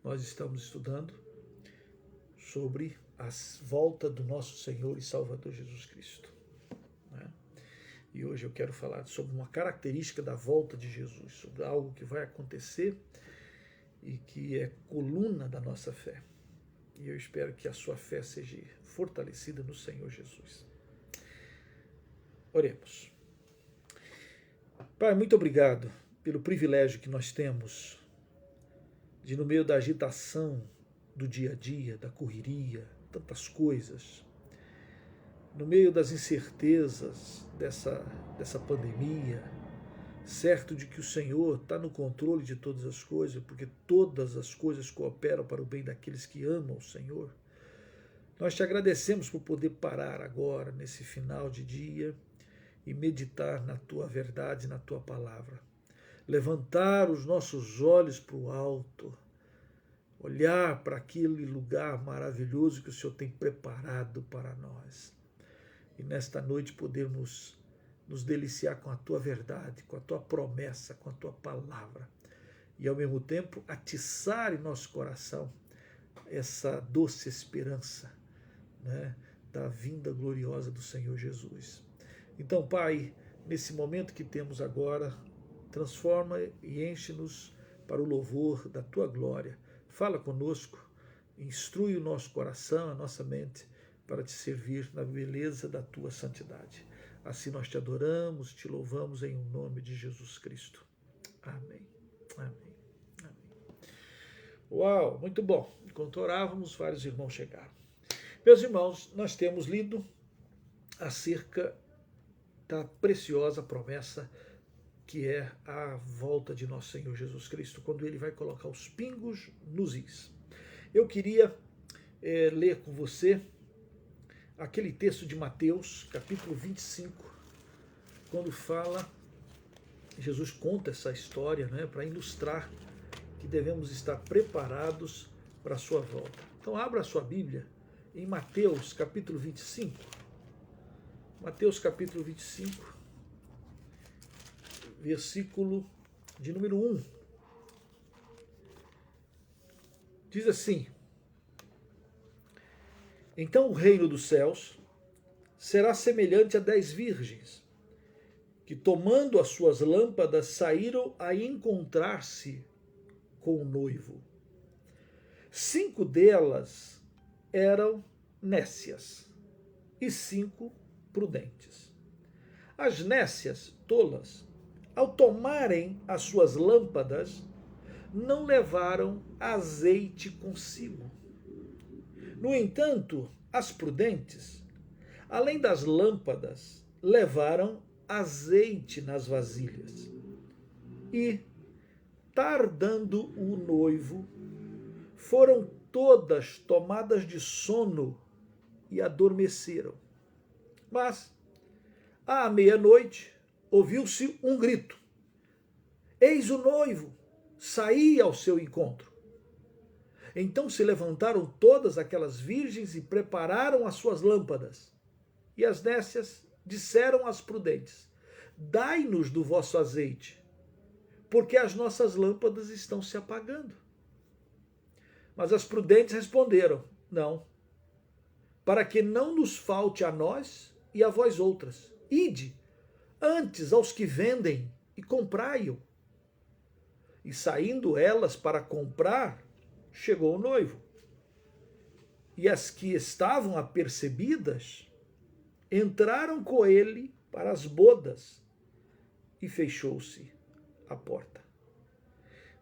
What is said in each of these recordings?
nós estamos estudando sobre a volta do nosso Senhor e Salvador Jesus Cristo, né? E hoje eu quero falar sobre uma característica da volta de Jesus, sobre algo que vai acontecer e que é coluna da nossa fé. E eu espero que a sua fé seja fortalecida no Senhor Jesus. Oremos. Pai, muito obrigado pelo privilégio que nós temos de, no meio da agitação do dia a dia, da correria, tantas coisas, no meio das incertezas dessa pandemia, certo de que o Senhor está no controle de todas as coisas, porque todas as coisas cooperam para o bem daqueles que amam o Senhor. Nós te agradecemos por poder parar agora, nesse final de dia, e meditar na tua verdade, na tua palavra. Levantar os nossos olhos para o alto, olhar para aquele lugar maravilhoso que o Senhor tem preparado para nós. E nesta noite podermos nos deliciar com a tua verdade, com a tua promessa, com a tua palavra. E ao mesmo tempo atiçar em nosso coração essa doce esperança, né, da vinda gloriosa do Senhor Jesus. Então, Pai, nesse momento que temos agora, transforma e enche-nos para o louvor da tua glória. Fala conosco, instrui o nosso coração, a nossa mente, para te servir na beleza da tua santidade. Assim nós te adoramos, te louvamos em nome de Jesus Cristo. Amém. Amém. Amém. Uau, muito bom. Enquanto orávamos, vários irmãos chegaram. Meus irmãos, nós temos lido acerca da preciosa promessa que é a volta de nosso Senhor Jesus Cristo, quando ele vai colocar os pingos nos is. Eu queria ler com você aquele texto de Mateus, capítulo 25, quando fala, Jesus conta essa história, né, para ilustrar que devemos estar preparados para a sua volta. Então abra a sua Bíblia em Mateus, capítulo 25. Mateus, capítulo 25, versículo de número 1. Diz assim: Então o reino dos céus será semelhante a 10 virgens, que tomando as suas lâmpadas saíram a encontrar-se com o noivo. 5 delas eram nécias e 5 prudentes. As nécias, tolas, ao tomarem as suas lâmpadas, não levaram azeite consigo. No entanto, as prudentes, além das lâmpadas, levaram azeite nas vasilhas. E, tardando o noivo, foram todas tomadas de sono e adormeceram. Mas, à meia-noite, ouviu-se um grito: Eis o noivo, saí ao seu encontro. Então se levantaram todas aquelas virgens e prepararam as suas lâmpadas. E as nécias disseram às prudentes: Dai-nos do vosso azeite, porque as nossas lâmpadas estão se apagando. Mas as prudentes responderam: Não, para que não nos falte a nós e a vós outras. Ide antes aos que vendem e comprai-o. E saindo elas para comprar, chegou o noivo. E as que estavam apercebidas entraram com ele para as bodas, e fechou-se a porta.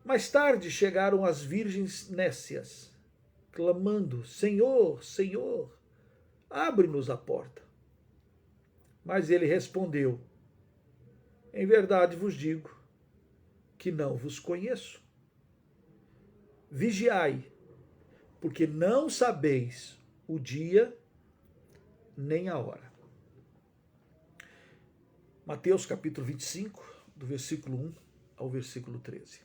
Mais tarde chegaram as virgens nécias, clamando: Senhor, Senhor, abre-nos a porta. Mas ele respondeu: Em verdade vos digo que não vos conheço. Vigiai, porque não sabeis o dia nem a hora. Mateus capítulo 25, do versículo 1 ao versículo 13.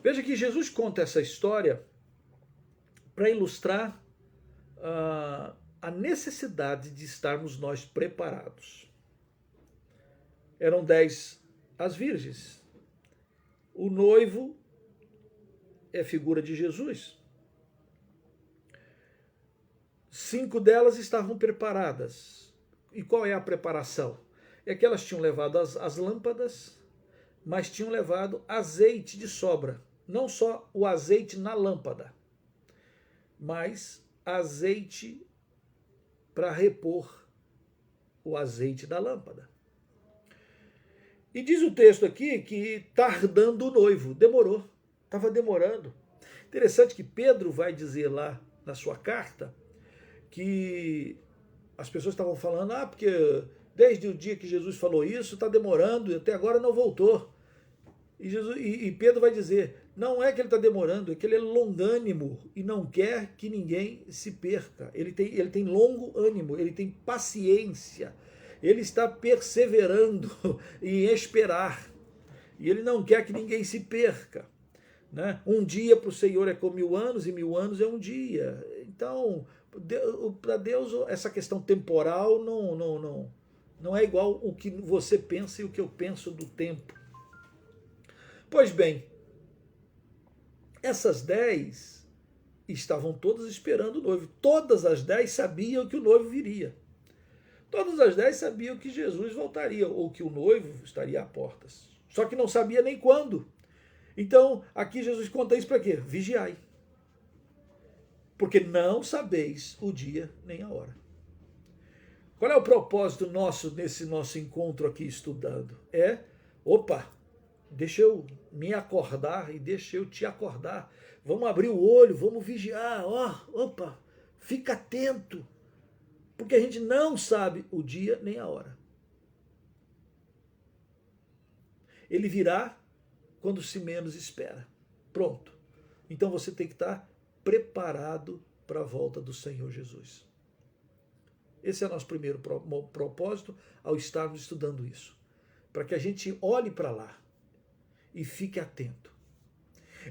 Veja que Jesus conta essa história para ilustrar a necessidade de estarmos nós preparados. Eram 10 as virgens. O noivo é figura de Jesus. 5 delas estavam preparadas. E qual é a preparação? É que elas tinham levado as lâmpadas, mas tinham levado azeite de sobra. Não só o azeite na lâmpada, mas azeite para repor o azeite da lâmpada. E diz o texto aqui que tardando o noivo, demorou, estava demorando. Interessante que Pedro vai dizer lá na sua carta que as pessoas estavam falando, porque desde o dia que Jesus falou isso, está demorando e até agora não voltou. E Pedro vai dizer, não é que ele está demorando, é que ele é longânimo e não quer que ninguém se perca. Ele tem longo ânimo, ele tem paciência, ele está perseverando em esperar. E ele não quer que ninguém se perca. Né? Um dia para o Senhor é como 1000 anos, e 1000 anos é um dia. Então, para Deus, essa questão temporal não é igual o que você pensa e o que eu penso do tempo. Pois bem, essas 10 estavam todas esperando o noivo. Todas as 10 sabiam que o noivo viria. Todas as 10 sabiam que Jesus voltaria, ou que o noivo estaria a portas. Só que não sabia nem quando. Então, aqui Jesus conta isso para quê? Vigiai. Porque não sabeis o dia nem a hora. Qual é o propósito nosso nesse nosso encontro aqui estudando? Deixa eu me acordar e deixa eu te acordar. Vamos abrir o olho, vamos vigiar. Fica atento. Porque a gente não sabe o dia nem a hora. Ele virá quando se menos espera. Pronto. Então você tem que estar preparado para a volta do Senhor Jesus. Esse é o nosso primeiro propósito ao estarmos estudando isso. Para que a gente olhe para lá e fique atento.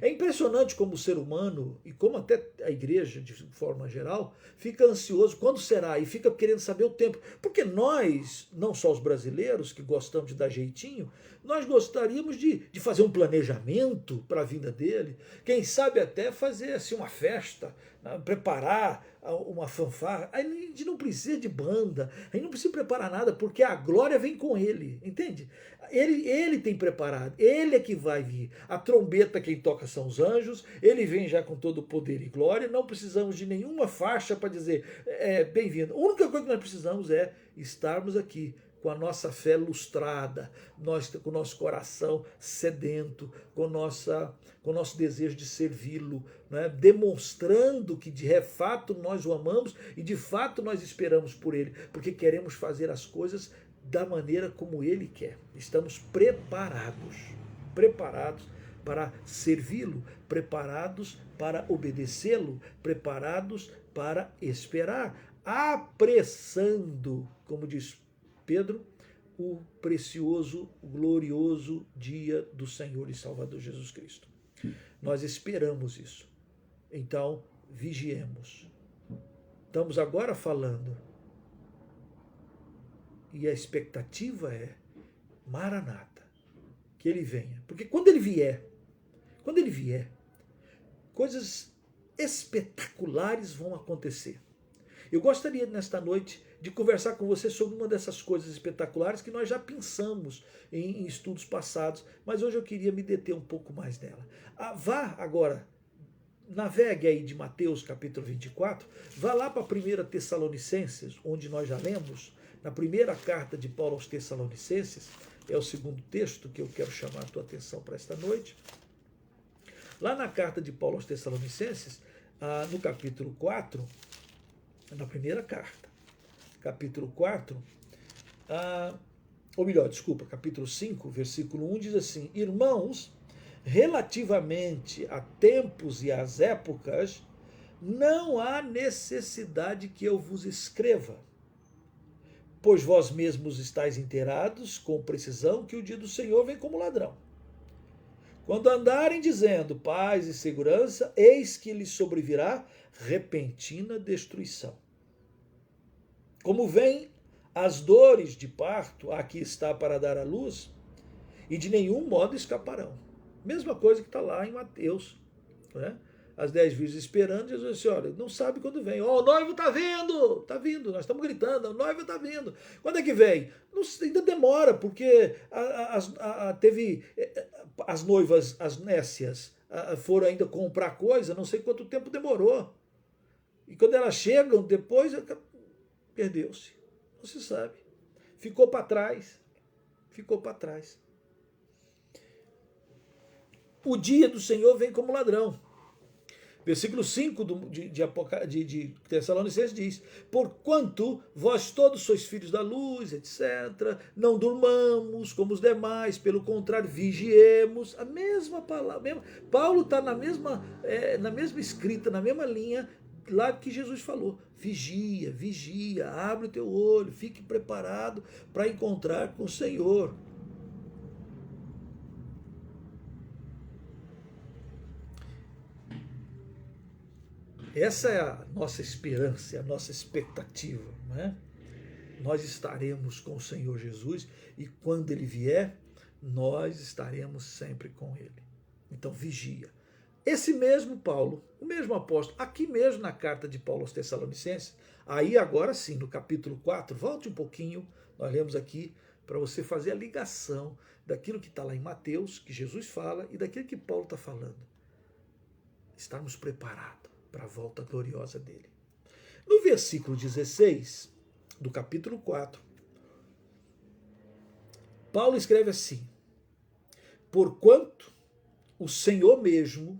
É impressionante como o ser humano, e como até a igreja, de forma geral, fica ansioso, quando será? E fica querendo saber o tempo. Porque nós, não só os brasileiros, que gostamos de dar jeitinho, nós gostaríamos de fazer um planejamento para a vinda dele, quem sabe até fazer assim, uma festa, preparar uma fanfarra. A gente não precisa de banda, a gente não precisa preparar nada, porque a glória vem com ele, entende? Ele tem preparado, ele é que vai vir. A trombeta quem toca são os anjos, ele vem já com todo o poder e glória, não precisamos de nenhuma faixa para dizer bem-vindo. A única coisa que nós precisamos é estarmos aqui com a nossa fé lustrada, com o nosso coração sedento, com o nosso desejo de servi-lo, né? Demonstrando que de fato nós o amamos e de fato nós esperamos por ele, porque queremos fazer as coisas da maneira como ele quer. Estamos preparados para servi-lo, preparados para obedecê-lo, preparados para esperar, apressando, como diz Pedro, o precioso, glorioso dia do Senhor e Salvador Jesus Cristo. Nós esperamos isso. Então, vigiemos. Estamos agora falando. E a expectativa é Maranata, que ele venha. Porque quando ele vier, coisas espetaculares vão acontecer. Eu gostaria, nesta noite, de conversar com você sobre uma dessas coisas espetaculares que nós já pensamos em estudos passados, mas hoje eu queria me deter um pouco mais nela. Vá agora, navegue aí de Mateus capítulo 24, vá lá para a 1 Tessalonicenses, onde nós já lemos, na primeira carta de Paulo aos Tessalonicenses, é o segundo texto que eu quero chamar a tua atenção para esta noite. Lá na carta de Paulo aos Tessalonicenses, no capítulo 4, na primeira carta, capítulo 4, capítulo 5, versículo 1, diz assim: Irmãos, relativamente a tempos e às épocas, não há necessidade que eu vos escreva, pois vós mesmos estáis inteirados com precisão que o dia do Senhor vem como ladrão. Quando andarem dizendo paz e segurança, eis que lhes sobrevirá repentina destruição. Como vêm as dores de parto, aqui está para dar à luz, e de nenhum modo escaparão. Mesma coisa que está lá em Mateus, né? As 10 virgens esperando, Jesus disse, olha, não sabe quando vem. Ó, o noivo está vindo, nós estamos gritando, o noivo está vindo. Quando é que vem? Não, ainda demora, porque teve as noivas, as nécias, foram ainda comprar coisa, não sei quanto tempo demorou. E quando elas chegam, depois, perdeu-se. Não se sabe. Ficou para trás. Ficou para trás. O dia do Senhor vem como ladrão. Versículo 5 de Tessalonicenses diz, porquanto vós todos sois filhos da luz, etc., não durmamos como os demais, pelo contrário, vigiemos. A mesma palavra, Paulo está na mesma escrita, na mesma linha, lá que Jesus falou, vigia, vigia, abre o teu olho, fique preparado para encontrar com o Senhor. Essa é a nossa esperança, a nossa expectativa, não é? Nós estaremos com o Senhor Jesus e quando Ele vier, nós estaremos sempre com Ele. Então vigia. Esse mesmo Paulo, o mesmo apóstolo, aqui mesmo na carta de Paulo aos Tessalonicenses, aí agora sim, no capítulo 4, volte um pouquinho, nós lemos aqui, para você fazer a ligação daquilo que está lá em Mateus, que Jesus fala, e daquilo que Paulo está falando. Estarmos preparados para a volta gloriosa dele. No versículo 16 do capítulo 4, Paulo escreve assim, porquanto o Senhor mesmo,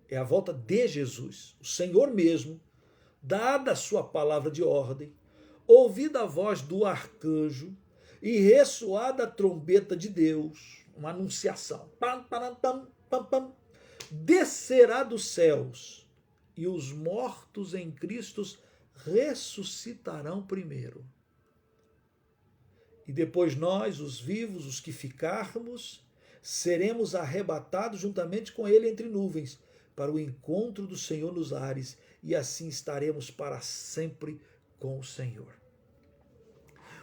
é a volta de Jesus, o Senhor mesmo, dada a sua palavra de ordem, ouvida a voz do arcanjo e ressoada a trombeta de Deus, uma anunciação, pam, pam, pam, pam, pam, descerá dos céus e os mortos em Cristo ressuscitarão primeiro. E depois nós, os vivos, os que ficarmos, seremos arrebatados juntamente com ele entre nuvens para o encontro do Senhor nos ares e assim estaremos para sempre com o Senhor.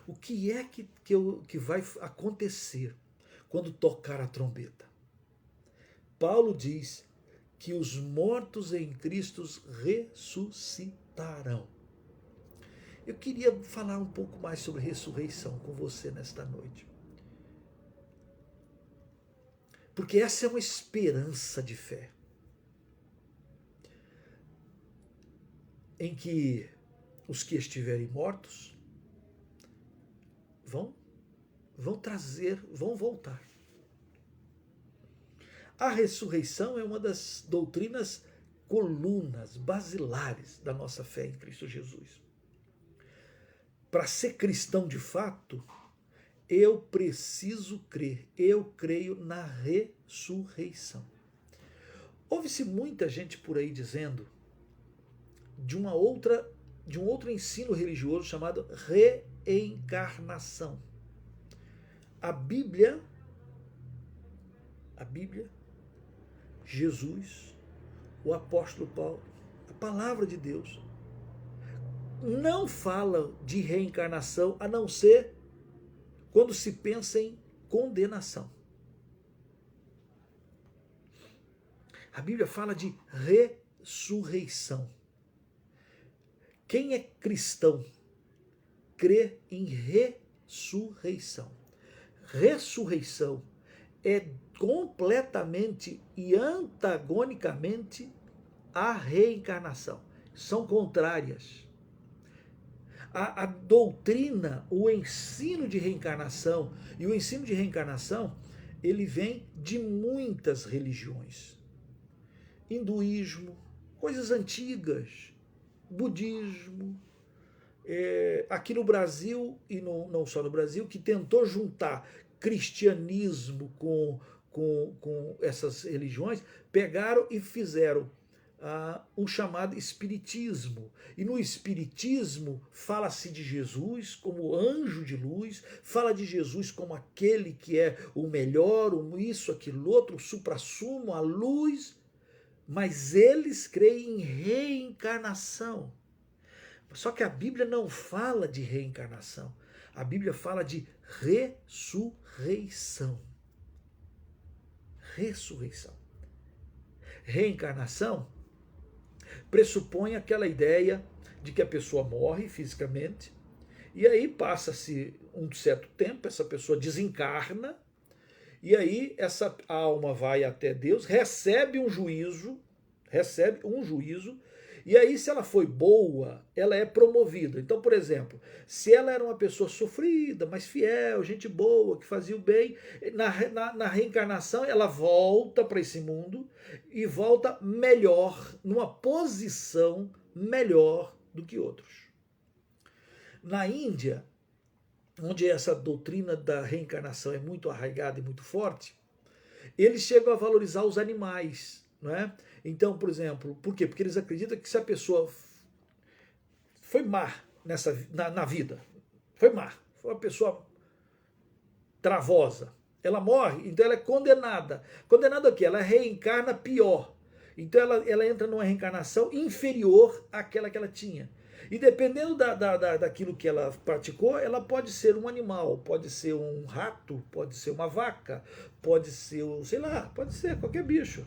O que é que vai acontecer quando tocar a trombeta? Paulo diz que os mortos em Cristo ressuscitarão. Eu queria falar um pouco mais sobre ressurreição com você nesta noite. Porque essa é uma esperança de fé. Em que os que estiverem mortos vão voltar. A ressurreição é uma das doutrinas colunas, basilares da nossa fé em Cristo Jesus. Para ser cristão de fato, eu preciso crer, eu creio na ressurreição. Ouve-se muita gente por aí dizendo de um outro ensino religioso chamado reencarnação. A Bíblia, Jesus, o apóstolo Paulo, a palavra de Deus, não fala de reencarnação a não ser quando se pensa em condenação. A Bíblia fala de ressurreição. Quem é cristão crê em ressurreição. Ressurreição é completamente e antagonicamente à reencarnação. São contrárias. A doutrina, o ensino de reencarnação, e o ensino de reencarnação, ele vem de muitas religiões. Hinduísmo, coisas antigas, budismo, aqui no Brasil, e não só no Brasil, que tentou juntar cristianismo com essas religiões, pegaram e fizeram um chamado espiritismo. E no espiritismo fala-se de Jesus como anjo de luz, fala de Jesus como aquele que é o melhor, isso, aquilo outro, o suprassumo, a luz, mas eles creem em reencarnação. Só que a Bíblia não fala de reencarnação, a Bíblia fala de ressurreição. Ressurreição. reencarnação pressupõe aquela ideia de que a pessoa morre fisicamente, e aí passa-se um certo tempo, essa pessoa desencarna, e aí essa alma vai até Deus, recebe um juízo, e aí se ela foi boa, ela é promovida. Então, por exemplo, se ela era uma pessoa sofrida, mas fiel, gente boa, que fazia o bem, na reencarnação ela volta para esse mundo e volta melhor, numa posição melhor do que outros. Na Índia, onde essa doutrina da reencarnação é muito arraigada e muito forte, eles chegam a valorizar os animais, não é? Então, por exemplo, por quê? Porque eles acreditam que se a pessoa foi má na vida, foi uma pessoa travosa, ela morre, então ela é condenada. Condenada a quê? Ela reencarna pior. Então ela entra numa reencarnação inferior àquela que ela tinha. E dependendo daquilo que ela praticou, ela pode ser um animal, pode ser um rato, pode ser uma vaca, pode ser, sei lá, pode ser qualquer bicho.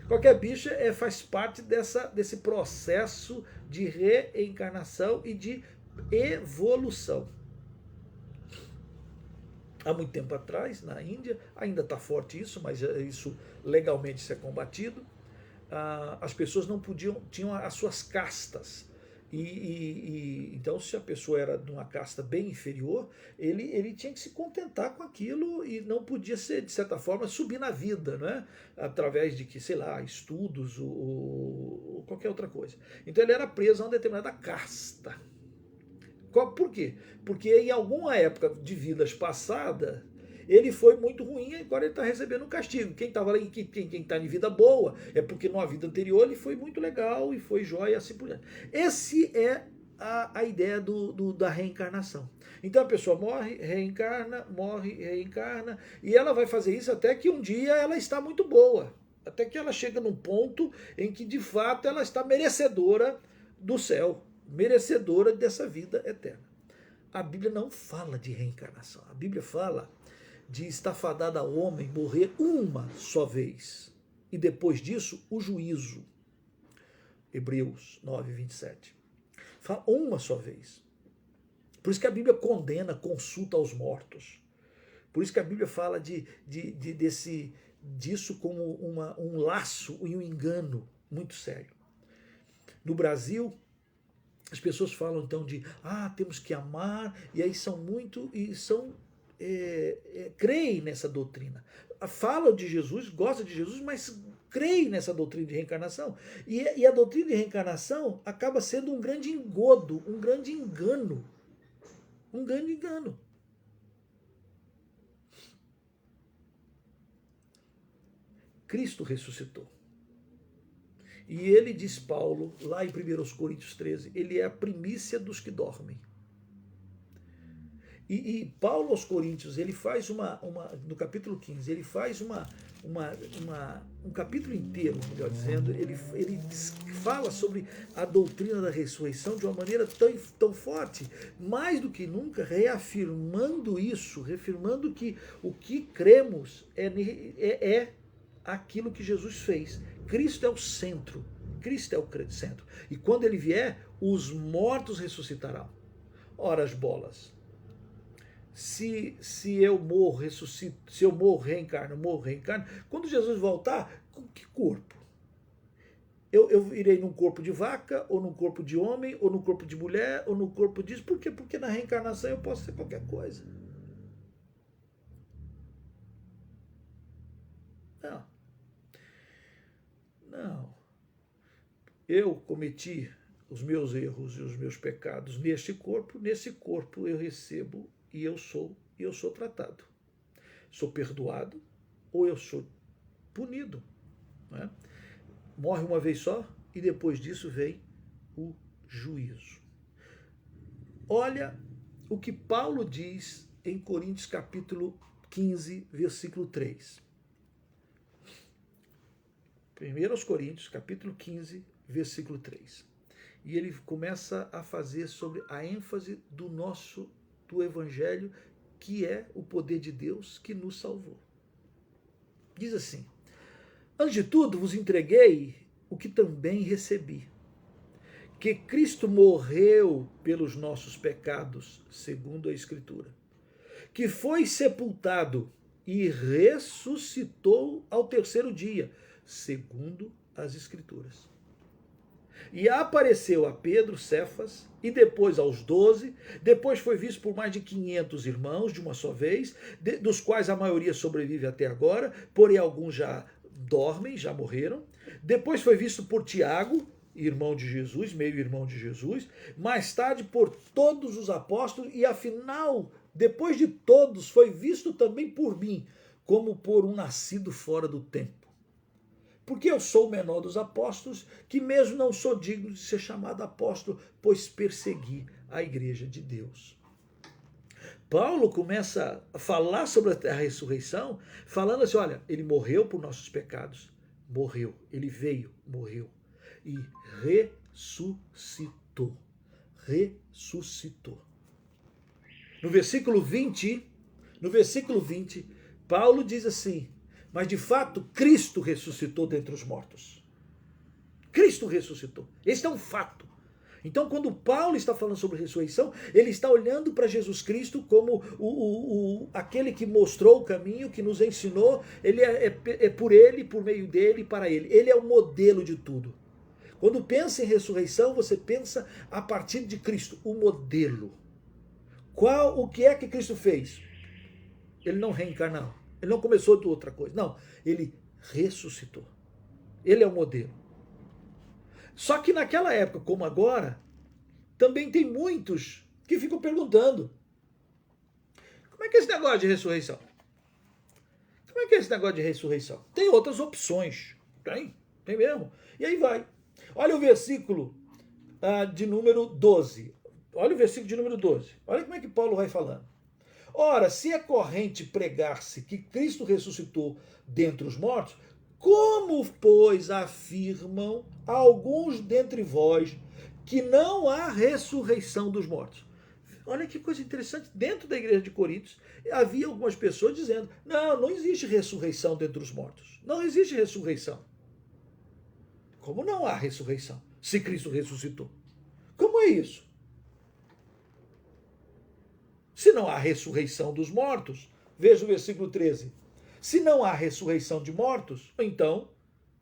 Qualquer bicho faz parte desse processo de reencarnação e de evolução. Há muito tempo atrás, na Índia, ainda está forte isso, mas isso legalmente isso é combatido, as pessoas não podiam, tinham as suas castas. Então, se a pessoa era de uma casta bem inferior, ele tinha que se contentar com aquilo e não podia ser, de certa forma, subir na vida, né? Através de que, sei lá, estudos ou qualquer outra coisa. Então ele era preso a uma determinada casta. Por quê? Porque em alguma época de vidas passadas, ele foi muito ruim e agora ele está recebendo um castigo. Quem estava lá, quem está em vida boa, é porque numa vida anterior ele foi muito legal e foi jóia, assim por diante. Esse é a ideia da reencarnação. Então a pessoa morre, reencarna, e ela vai fazer isso até que um dia ela está muito boa. Até que ela chega num ponto em que de fato ela está merecedora do céu, merecedora dessa vida eterna. A Bíblia não fala de reencarnação. A Bíblia fala de estar fadado ao homem morrer uma só vez. E depois disso, o juízo. Hebreus 9, 27. Fala uma só vez. Por isso que a Bíblia condena consulta aos mortos. Por isso que a Bíblia fala disso como um laço e um engano muito sério. No Brasil, as pessoas falam então temos que amar, e aí creem nessa doutrina. Falam de Jesus, gostam de Jesus, mas creem nessa doutrina de reencarnação. E a doutrina de reencarnação acaba sendo um grande engodo, um grande engano. Um grande engano. Cristo ressuscitou. E ele, diz Paulo, lá em 1 Coríntios 13, ele é a primícia dos que dormem. E Paulo aos Coríntios, ele faz no capítulo 15, ele faz um capítulo inteiro, melhor dizendo, ele fala sobre a doutrina da ressurreição de uma maneira tão forte, mais do que nunca, reafirmando isso, reafirmando que o que cremos é aquilo que Jesus fez. Cristo é o centro. Cristo é o centro. E quando ele vier, os mortos ressuscitarão. Ora as bolas. Se eu morro, ressuscito, se eu morro, reencarno. Quando Jesus voltar, com que corpo? Eu irei num corpo de vaca, ou num corpo de homem, ou num corpo de mulher, ou num corpo disso. Por quê? Porque na reencarnação eu posso ser qualquer coisa. Não. Eu cometi os meus erros e os meus pecados nesse corpo eu recebo e eu sou tratado. Sou perdoado ou eu sou punido. Né? Morre uma vez só e depois disso vem o juízo. Olha o que Paulo diz em Coríntios capítulo 15, versículo 3. 1 Coríntios capítulo 15, versículo 3. E ele começa a fazer sobre a ênfase do evangelho, que é o poder de Deus que nos salvou. Diz assim: Antes de tudo, vos entreguei o que também recebi, que Cristo morreu pelos nossos pecados, segundo a Escritura, que foi sepultado e ressuscitou ao terceiro dia, segundo as Escrituras. E apareceu a Pedro, Cefas, e depois aos 12, depois foi visto por mais de 500 irmãos de uma só vez, dos quais a maioria sobrevive até agora, porém alguns já dormem, já morreram. Depois foi visto por Tiago, irmão de Jesus, meio-irmão de Jesus, mais tarde por todos os apóstolos, e afinal, depois de todos, foi visto também por mim, como por um nascido fora do tempo. Porque eu sou o menor dos apóstolos, que mesmo não sou digno de ser chamado apóstolo, pois persegui a igreja de Deus. Paulo começa a falar sobre a ressurreição, falando assim, olha, ele morreu por nossos pecados, morreu, ele veio, morreu, e ressuscitou, ressuscitou. No versículo 20, Paulo diz assim, mas de fato Cristo ressuscitou dentre os mortos. Cristo ressuscitou. Esse é um fato. Então, quando Paulo está falando sobre ressurreição, ele está olhando para Jesus Cristo como aquele que mostrou o caminho, que nos ensinou, ele é por ele, por meio dele e para ele. Ele é o modelo de tudo. Quando pensa em ressurreição, você pensa a partir de Cristo, o modelo. O que é que Cristo fez? Ele não reencarnou. Ele não começou de outra coisa. Não, ele ressuscitou. Ele é o modelo. Só que naquela época, como agora, também tem muitos que ficam perguntando: como é que é esse negócio de ressurreição? Como é que é esse negócio de ressurreição? Tem outras opções. Tem mesmo. E aí vai. Olha o versículo de número 12. Olha o versículo de número 12. Olha como é que Paulo vai falando. Ora, se é corrente pregar-se que Cristo ressuscitou dentre os mortos, como, pois, afirmam alguns dentre vós que não há ressurreição dos mortos? Olha que coisa interessante. Dentro da igreja de Coríntios, havia algumas pessoas dizendo, não existe ressurreição dentre os mortos. Não existe ressurreição. Como não há ressurreição, se Cristo ressuscitou? Como é isso? Se não há ressurreição dos mortos, veja o versículo 13. Se não há ressurreição de mortos, então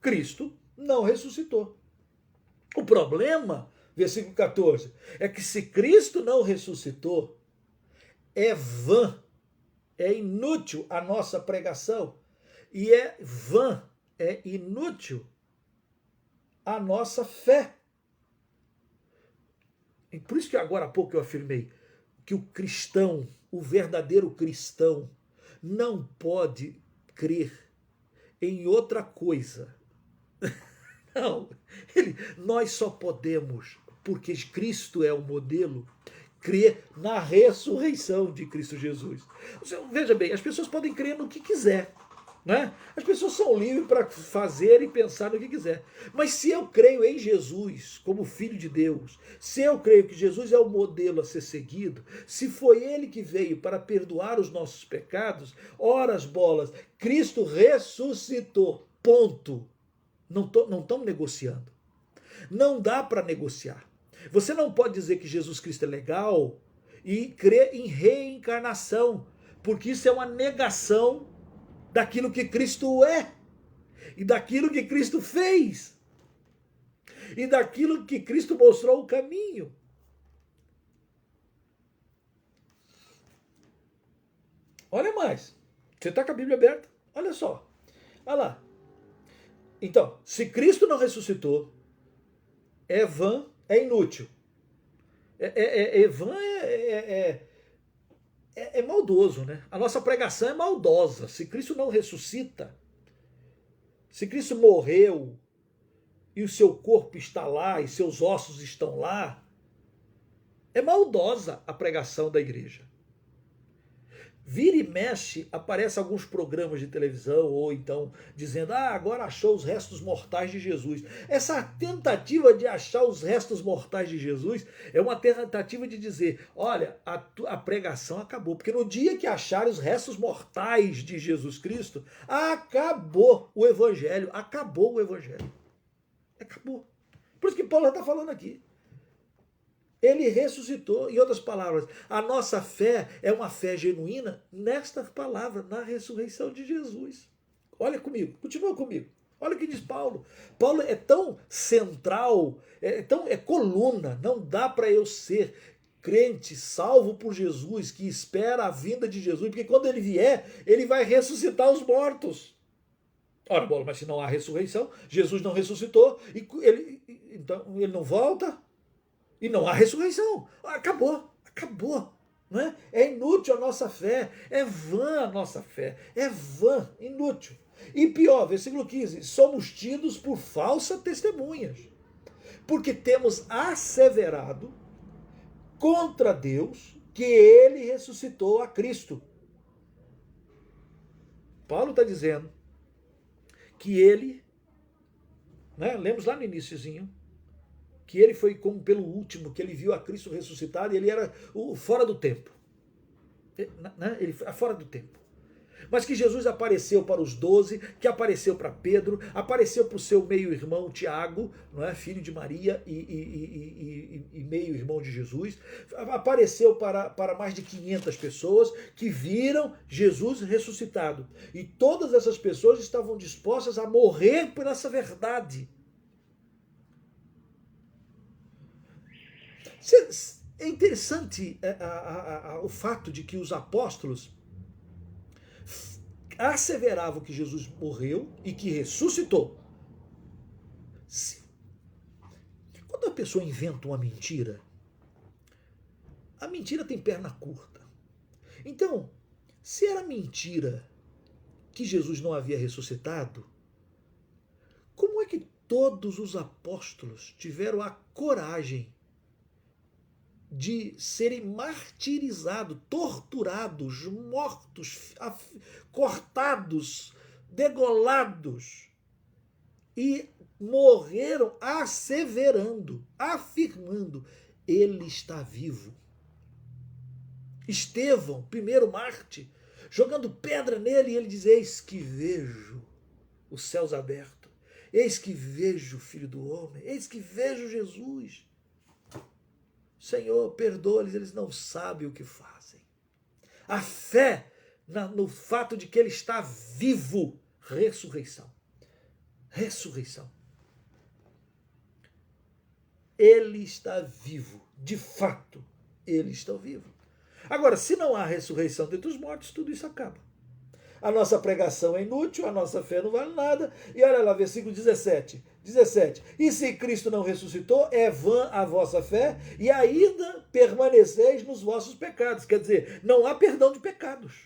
Cristo não ressuscitou. O problema, versículo 14, é que se Cristo não ressuscitou, é vã, é inútil a nossa pregação, e é vã, é inútil a nossa fé. E por isso que agora há pouco eu afirmei que o cristão, o verdadeiro cristão, não pode crer em outra coisa. Não, nós só podemos, porque Cristo é o modelo, crer na ressurreição de Cristo Jesus. Veja bem, as pessoas podem crer no que quiser, né? As pessoas são livres para fazer e pensar no que quiser. Mas se eu creio em Jesus como Filho de Deus, se eu creio que Jesus é o modelo a ser seguido, se foi ele que veio para perdoar os nossos pecados, ora as bolas, Cristo ressuscitou, ponto. Não estamos negociando. Não dá para negociar. Você não pode dizer que Jesus Cristo é legal e crer em reencarnação, porque isso é uma negação daquilo que Cristo é, e daquilo que Cristo fez, e daquilo que Cristo mostrou o caminho. Olha mais, você está com a Bíblia aberta? Olha só, olha lá. Então, se Cristo não ressuscitou, é vã, é inútil. É vã, é maldoso, né? A nossa pregação é maldosa. Se Cristo não ressuscita, se Cristo morreu e o seu corpo está lá e seus ossos estão lá, é maldosa a pregação da igreja. Vira e mexe, aparece alguns programas de televisão, ou então dizendo, agora achou os restos mortais de Jesus. Essa tentativa de achar os restos mortais de Jesus é uma tentativa de dizer, olha, a pregação acabou, porque no dia que acharem os restos mortais de Jesus Cristo, acabou o evangelho, acabou o evangelho. Acabou. Por isso que Paulo está falando aqui. Ele ressuscitou. Em outras palavras, a nossa fé é uma fé genuína nesta palavra, na ressurreição de Jesus. Olha comigo, continua comigo. Olha o que diz Paulo. Paulo é tão central, é coluna. Não dá para eu ser crente, salvo por Jesus, que espera a vinda de Jesus, porque quando ele vier, ele vai ressuscitar os mortos. Ora, Paulo, mas se não há ressurreição, Jesus não ressuscitou, então ele não volta? E não há ressurreição. Acabou, acabou. Não é? É inútil a nossa fé, é vã a nossa fé, é vã, inútil. E pior, versículo 15, somos tidos por falsas testemunhas, porque temos asseverado contra Deus que ele ressuscitou a Cristo. Paulo está dizendo que ele, né, lemos lá no iniciozinho, que ele foi como pelo último, que ele viu a Cristo ressuscitado e ele era o fora do tempo. Ele foi fora do tempo. Mas que Jesus apareceu para os 12, que apareceu para Pedro, apareceu para o seu meio-irmão Tiago, não é? Filho de Maria e meio-irmão de Jesus, apareceu para mais de 500 pessoas que viram Jesus ressuscitado. E todas essas pessoas estavam dispostas a morrer por essa verdade. É interessante o fato de que os apóstolos asseveravam que Jesus morreu e que ressuscitou. Quando a pessoa inventa uma mentira, a mentira tem perna curta. Então, se era mentira que Jesus não havia ressuscitado, como é que todos os apóstolos tiveram a coragem de serem martirizados, torturados, mortos, cortados, degolados e morreram asseverando, afirmando, ele está vivo. Estevão, primeiro Marte, jogando pedra nele, e ele diz, eis que vejo os céus abertos, eis que vejo o Filho do Homem, eis que vejo Jesus. Senhor, perdoa-lhes, eles não sabem o que fazem. A fé no fato de que ele está vivo. Ressurreição. Ressurreição. Ele está vivo. De fato, ele está vivo. Agora, se não há ressurreição dentre os mortos, tudo isso acaba. A nossa pregação é inútil, a nossa fé não vale nada. E olha lá, versículo 17. E se Cristo não ressuscitou, é vã a vossa fé e ainda permaneceis nos vossos pecados. Quer dizer, não há perdão de pecados.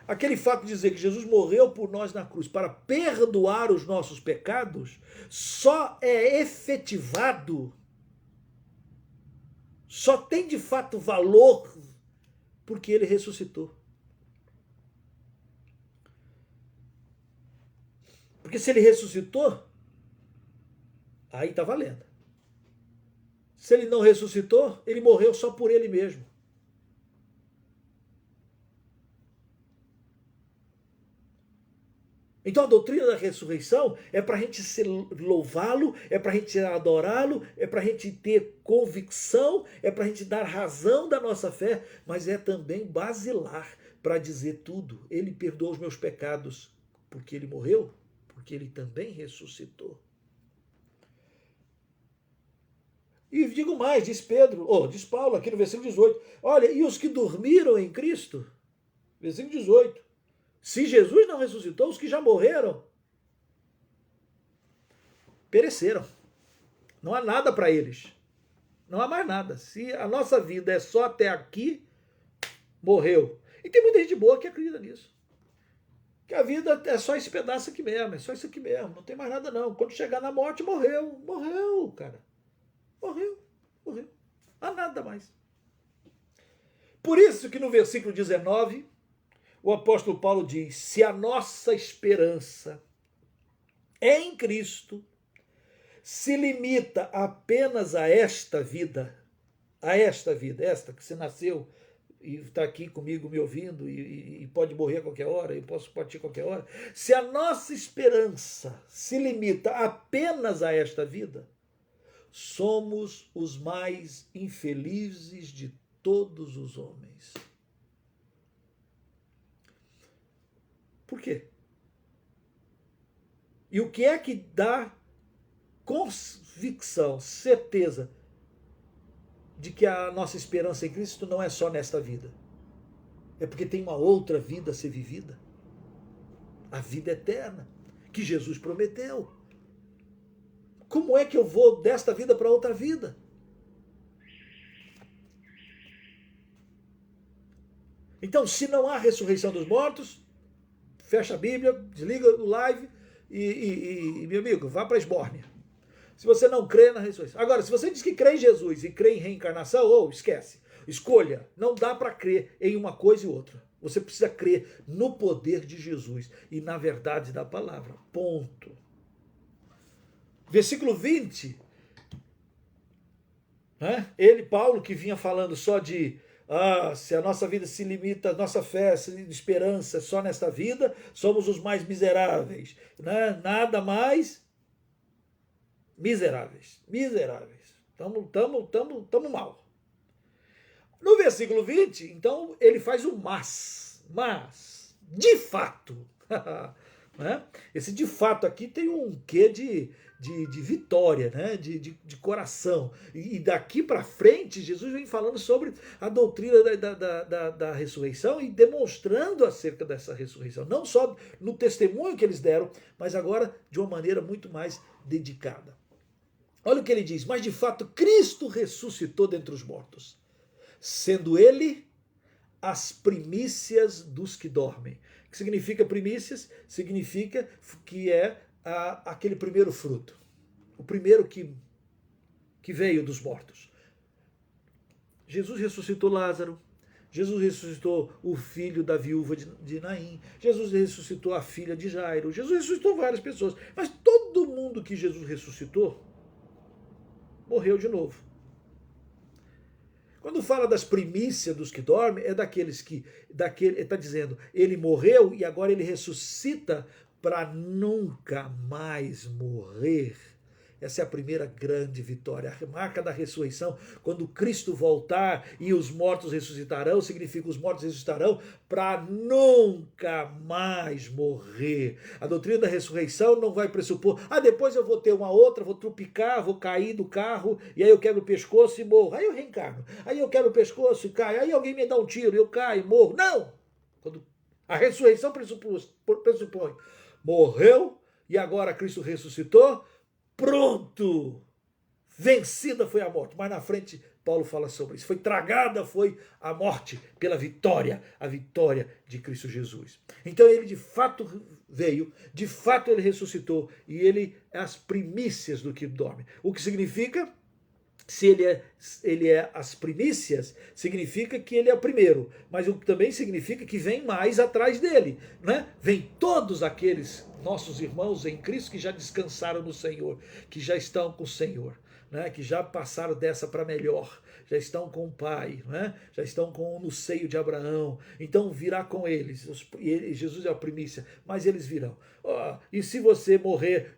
Aquele fato de dizer que Jesus morreu por nós na cruz para perdoar os nossos pecados só é efetivado, só tem de fato valor porque ele ressuscitou. Porque se ele ressuscitou, aí está valendo. Se ele não ressuscitou, ele morreu só por ele mesmo. Então a doutrina da ressurreição é para a gente louvá-lo, é para a gente adorá-lo, é para a gente ter convicção, é para a gente dar razão da nossa fé, mas é também basilar para dizer tudo. Ele perdoou os meus pecados porque ele morreu, porque ele também ressuscitou. E digo mais, diz Paulo aqui no versículo 18, olha, e os que dormiram em Cristo, versículo 18, se Jesus não ressuscitou, os que já morreram pereceram. Não há nada para eles. Não há mais nada. Se a nossa vida é só até aqui, morreu. E tem muita gente boa que acredita nisso. Que a vida é só esse pedaço aqui mesmo, é só isso aqui mesmo, não tem mais nada não. Quando chegar na morte, morreu. Morreu, cara. Morreu. Não há nada mais. Por isso que no versículo 19, o apóstolo Paulo diz: se a nossa esperança é em Cristo, se limita apenas a esta vida, esta que você nasceu e está aqui comigo me ouvindo e pode morrer a qualquer hora, eu posso partir a qualquer hora. Se a nossa esperança se limita apenas a esta vida, somos os mais infelizes de todos os homens. Por quê? E o que é que dá convicção, certeza de que a nossa esperança em Cristo não é só nesta vida? É porque tem uma outra vida a ser vivida. A vida eterna, que Jesus prometeu. Como é que eu vou desta vida para outra vida? Então, se não há ressurreição dos mortos, fecha a Bíblia, desliga o live e meu amigo, vá para a esbórnia. Se você não crê na ressurreição. Agora, se você diz que crê em Jesus e crê em reencarnação, esquece. Escolha. Não dá para crer em uma coisa e outra. Você precisa crer no poder de Jesus e na verdade da palavra. Ponto. Versículo 20. Né? Ele, Paulo, que vinha falando só de se a nossa vida se limita, a nossa fé, esperança só nesta vida, somos os mais miseráveis. Né? Nada mais miseráveis. Estamos mal. No versículo 20, então, ele faz o mas, de fato. Né? Esse de fato aqui tem um quê de vitória, né? de coração. E daqui para frente, Jesus vem falando sobre a doutrina da ressurreição e demonstrando acerca dessa ressurreição. Não só no testemunho que eles deram, mas agora de uma maneira muito mais dedicada. Olha o que ele diz: mas de fato Cristo ressuscitou dentre os mortos, sendo ele as primícias dos que dormem. O que significa primícias? Significa que é aquele primeiro fruto, o primeiro que veio dos mortos. Jesus ressuscitou Lázaro, Jesus ressuscitou o filho da viúva de Naim, Jesus ressuscitou a filha de Jairo, Jesus ressuscitou várias pessoas, mas todo mundo que Jesus ressuscitou morreu de novo. Quando fala das primícias dos que dormem, é daqueles que, ele está dizendo, ele morreu e agora ele ressuscita para nunca mais morrer. Essa é a primeira grande vitória, a marca da ressurreição. Quando Cristo voltar e os mortos ressuscitarão, significa os mortos ressuscitarão para nunca mais morrer. A doutrina da ressurreição não vai pressupor, depois eu vou ter uma outra, vou trupicar, vou cair do carro, e aí eu quebro o pescoço e morro. Aí eu reencarno. Aí eu quebro o pescoço e caio. Aí alguém me dá um tiro, eu caio e morro. Não! Quando a ressurreição pressupõe, morreu e agora Cristo ressuscitou, pronto, vencida foi a morte. Mas na frente Paulo fala sobre isso. Foi tragada, foi a morte pela vitória, a vitória de Cristo Jesus. Então ele de fato veio, de fato ele ressuscitou e ele é as primícias do que dorme. O que significa? Se ele é as primícias, significa que ele é o primeiro, mas o que também significa que vem mais atrás dele, né? Vem todos aqueles nossos irmãos em Cristo que já descansaram no Senhor, que já estão com o Senhor, né? Que já passaram dessa para melhor, já estão com o Pai, né? Já estão no seio de Abraão, então virá com eles. Jesus é a primícia, mas eles virão. E se você morrer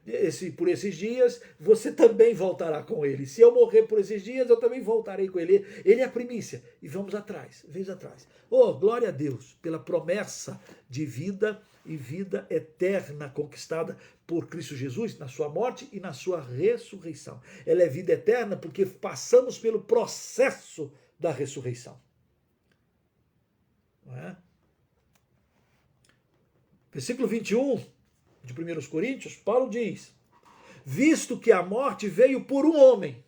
por esses dias, você também voltará com ele. Se eu morrer por esses dias, eu também voltarei com ele. Ele é a primícia. E vamos atrás, vez atrás. Glória a Deus pela promessa de vida e vida eterna conquistada por Cristo Jesus na sua morte e na sua ressurreição. Ela é vida eterna porque passamos pelo processo da ressurreição. Não é? Versículo 21 de 1 Coríntios, Paulo diz: visto que a morte veio por um homem.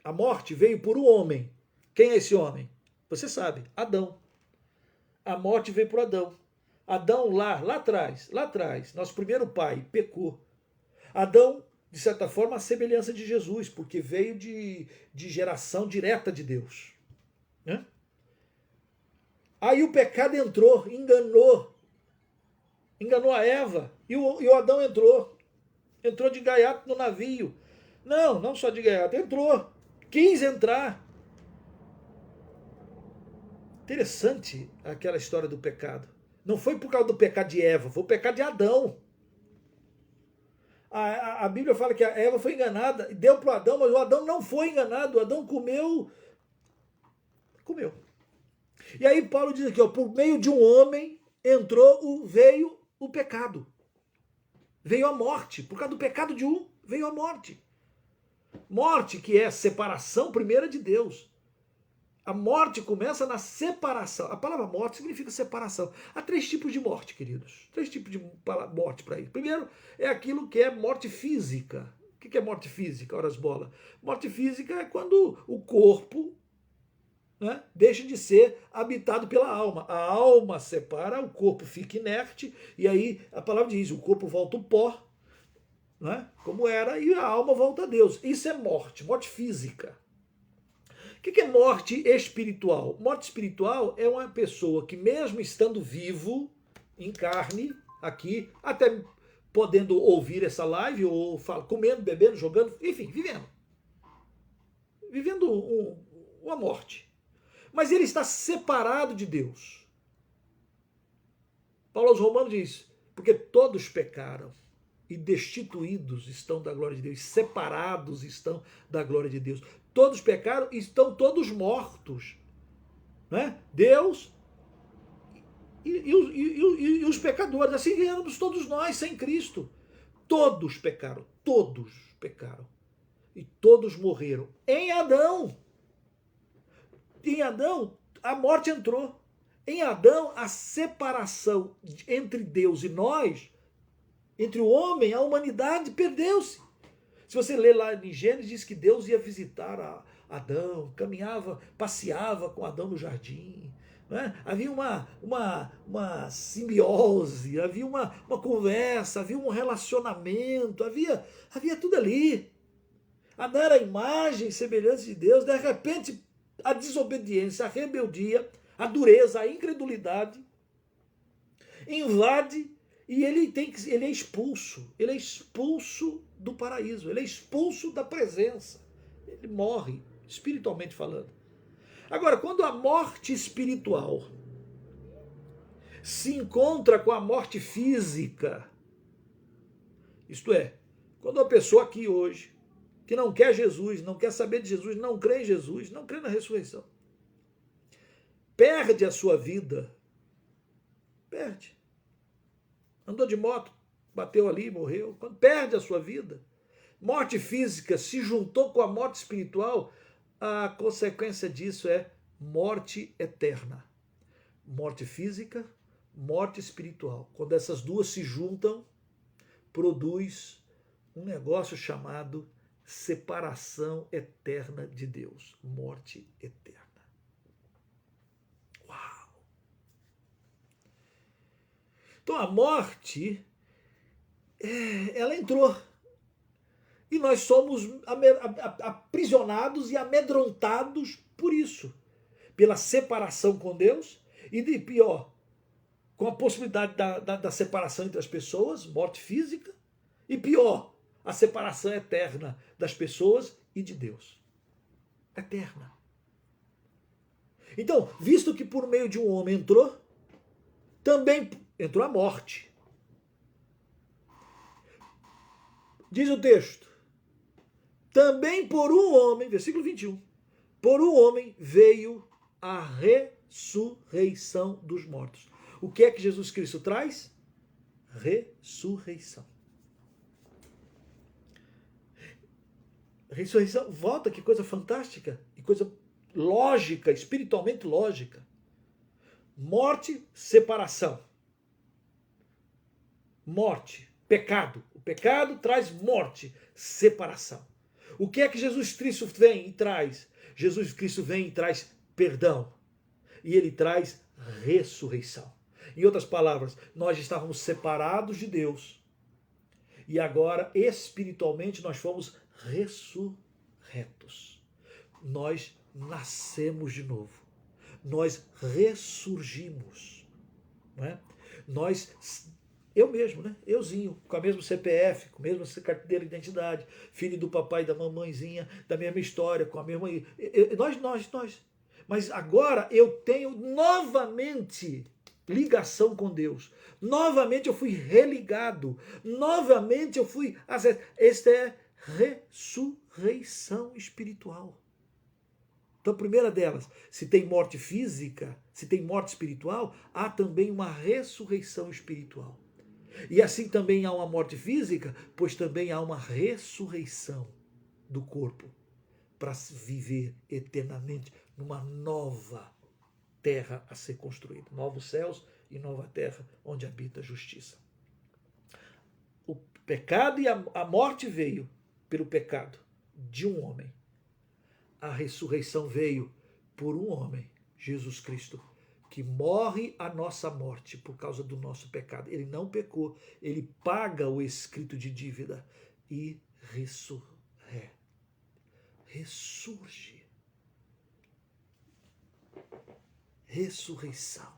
A morte veio por um homem. Quem é esse homem? Você sabe, Adão. A morte veio por Adão. Adão lá atrás, nosso primeiro pai, pecou. Adão, de certa forma, a semelhança de Jesus, porque veio de geração direta de Deus. Né? Aí o pecado entrou, enganou a Eva, e o Adão entrou de gaiato no navio. Não só de gaiato, entrou, quis entrar. Interessante aquela história do pecado. Não foi por causa do pecado de Eva, foi o pecado de Adão. A Bíblia fala que a Eva foi enganada, deu para o Adão, mas o Adão não foi enganado, o Adão comeu. E aí Paulo diz aqui, ó, por meio de um homem veio o pecado. Veio a morte. Por causa do pecado de um, veio a morte. Morte que é separação primeira de Deus. A morte começa na separação. A palavra morte significa separação. Há 3 tipos de morte, queridos. 3 tipos de morte para isso. Primeiro é aquilo que é morte física. O que é morte física? Ora as bolas. Morte física é quando o corpo, né, deixa de ser habitado pela alma. A alma separa, o corpo fica inerte, e aí a palavra diz, o corpo volta ao pó, né, como era, e a alma volta a Deus. Isso é morte física. O que é morte espiritual? Morte espiritual é uma pessoa que, mesmo estando vivo, em carne, aqui, até podendo ouvir essa live, ou comendo, bebendo, jogando, enfim, vivendo uma morte. Mas ele está separado de Deus. Paulo aos Romanos diz, porque todos pecaram e destituídos estão da glória de Deus, separados estão da glória de Deus. Todos pecaram e estão todos mortos. Né? Deus e os pecadores, assim éramos todos nós sem Cristo. Todos pecaram e todos morreram. Em Adão, a morte entrou. Em Adão, a separação entre Deus e nós, entre o homem, a humanidade, perdeu-se. Se você ler lá em Gênesis, diz que Deus ia visitar Adão, caminhava, passeava com Adão no jardim. Né? Havia uma simbiose, havia uma conversa, havia um relacionamento, havia tudo ali. Adão era a imagem e semelhança de Deus. De repente, a desobediência, a rebeldia, a dureza, a incredulidade invade e ele é expulso. Ele é expulso do paraíso, ele é expulso da presença. Ele morre, espiritualmente falando. Agora, quando a morte espiritual se encontra com a morte física, isto é, quando a pessoa aqui hoje, que não quer Jesus, não quer saber de Jesus, não crê em Jesus, não crê na ressurreição, perde a sua vida, perde. Andou de moto, bateu ali, morreu. Quando perde a sua vida, morte física se juntou com a morte espiritual, a consequência disso é morte eterna. Morte física, morte espiritual. Quando essas duas se juntam, produz um negócio chamado separação eterna de Deus. Morte eterna. Uau! Então a morte, ela entrou. E nós somos aprisionados e amedrontados por isso. Pela separação com Deus e, de pior, com a possibilidade da separação entre as pessoas, morte física, e pior, a separação eterna das pessoas e de Deus. Eterna. Então, visto que por meio de um homem entrou, também entrou a morte. Diz o texto, também por um homem, versículo 21, por um homem veio a ressurreição dos mortos. O que é que Jesus Cristo traz? Ressurreição. Ressurreição, volta, que coisa fantástica, que coisa lógica, espiritualmente lógica. Morte, separação. Morte, pecado. O pecado traz morte, separação. O que é que Jesus Cristo vem e traz? Jesus Cristo vem e traz perdão. E ele traz ressurreição. Em outras palavras, nós estávamos separados de Deus. E agora, espiritualmente, nós fomos ressurretos. Nós nascemos de novo. nós ressurgimos. Não é? Eu mesmo, né? Euzinho, com a mesma CPF, com a mesma carteira de identidade, filho do papai e da mamãezinha, da mesma história, com a mesma. Nós. Mas agora eu tenho novamente ligação com Deus. Novamente eu fui religado. Novamente eu fui. Esta é ressurreição espiritual. Então, a primeira delas, se tem morte física, se tem morte espiritual, há também uma ressurreição espiritual. E assim também há uma morte física, pois também há uma ressurreição do corpo para viver eternamente numa nova terra a ser construída. Novos céus e nova terra onde habita a justiça. O pecado e a morte veio pelo pecado de um homem. A ressurreição veio por um homem, Jesus Cristo, que morre a nossa morte por causa do nosso pecado. Ele não pecou, ele paga o escrito de dívida e ressurge. Ressurreição.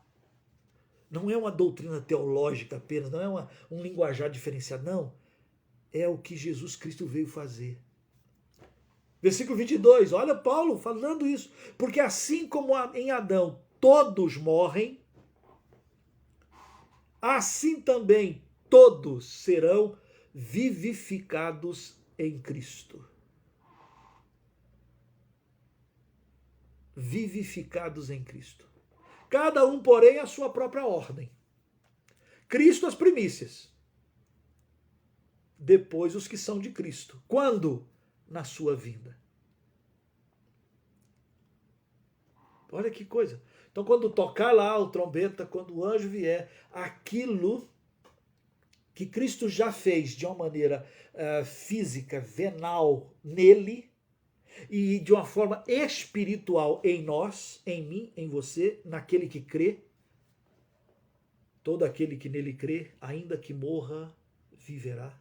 Não é uma doutrina teológica apenas, não é um linguajar diferenciado, não. É o que Jesus Cristo veio fazer. Versículo 22, olha Paulo falando isso. Porque assim como em Adão todos morrem, assim também todos serão vivificados em Cristo. Vivificados em Cristo. Cada um, porém, a sua própria ordem. Cristo as primícias. Depois os que são de Cristo. Quando? Na sua vinda. Olha que coisa. Então, quando tocar lá o trombeta, quando o anjo vier, aquilo que Cristo já fez de uma maneira física, venal, nele, e de uma forma espiritual em nós, em mim, em você, naquele que crê, todo aquele que nele crê, ainda que morra, viverá.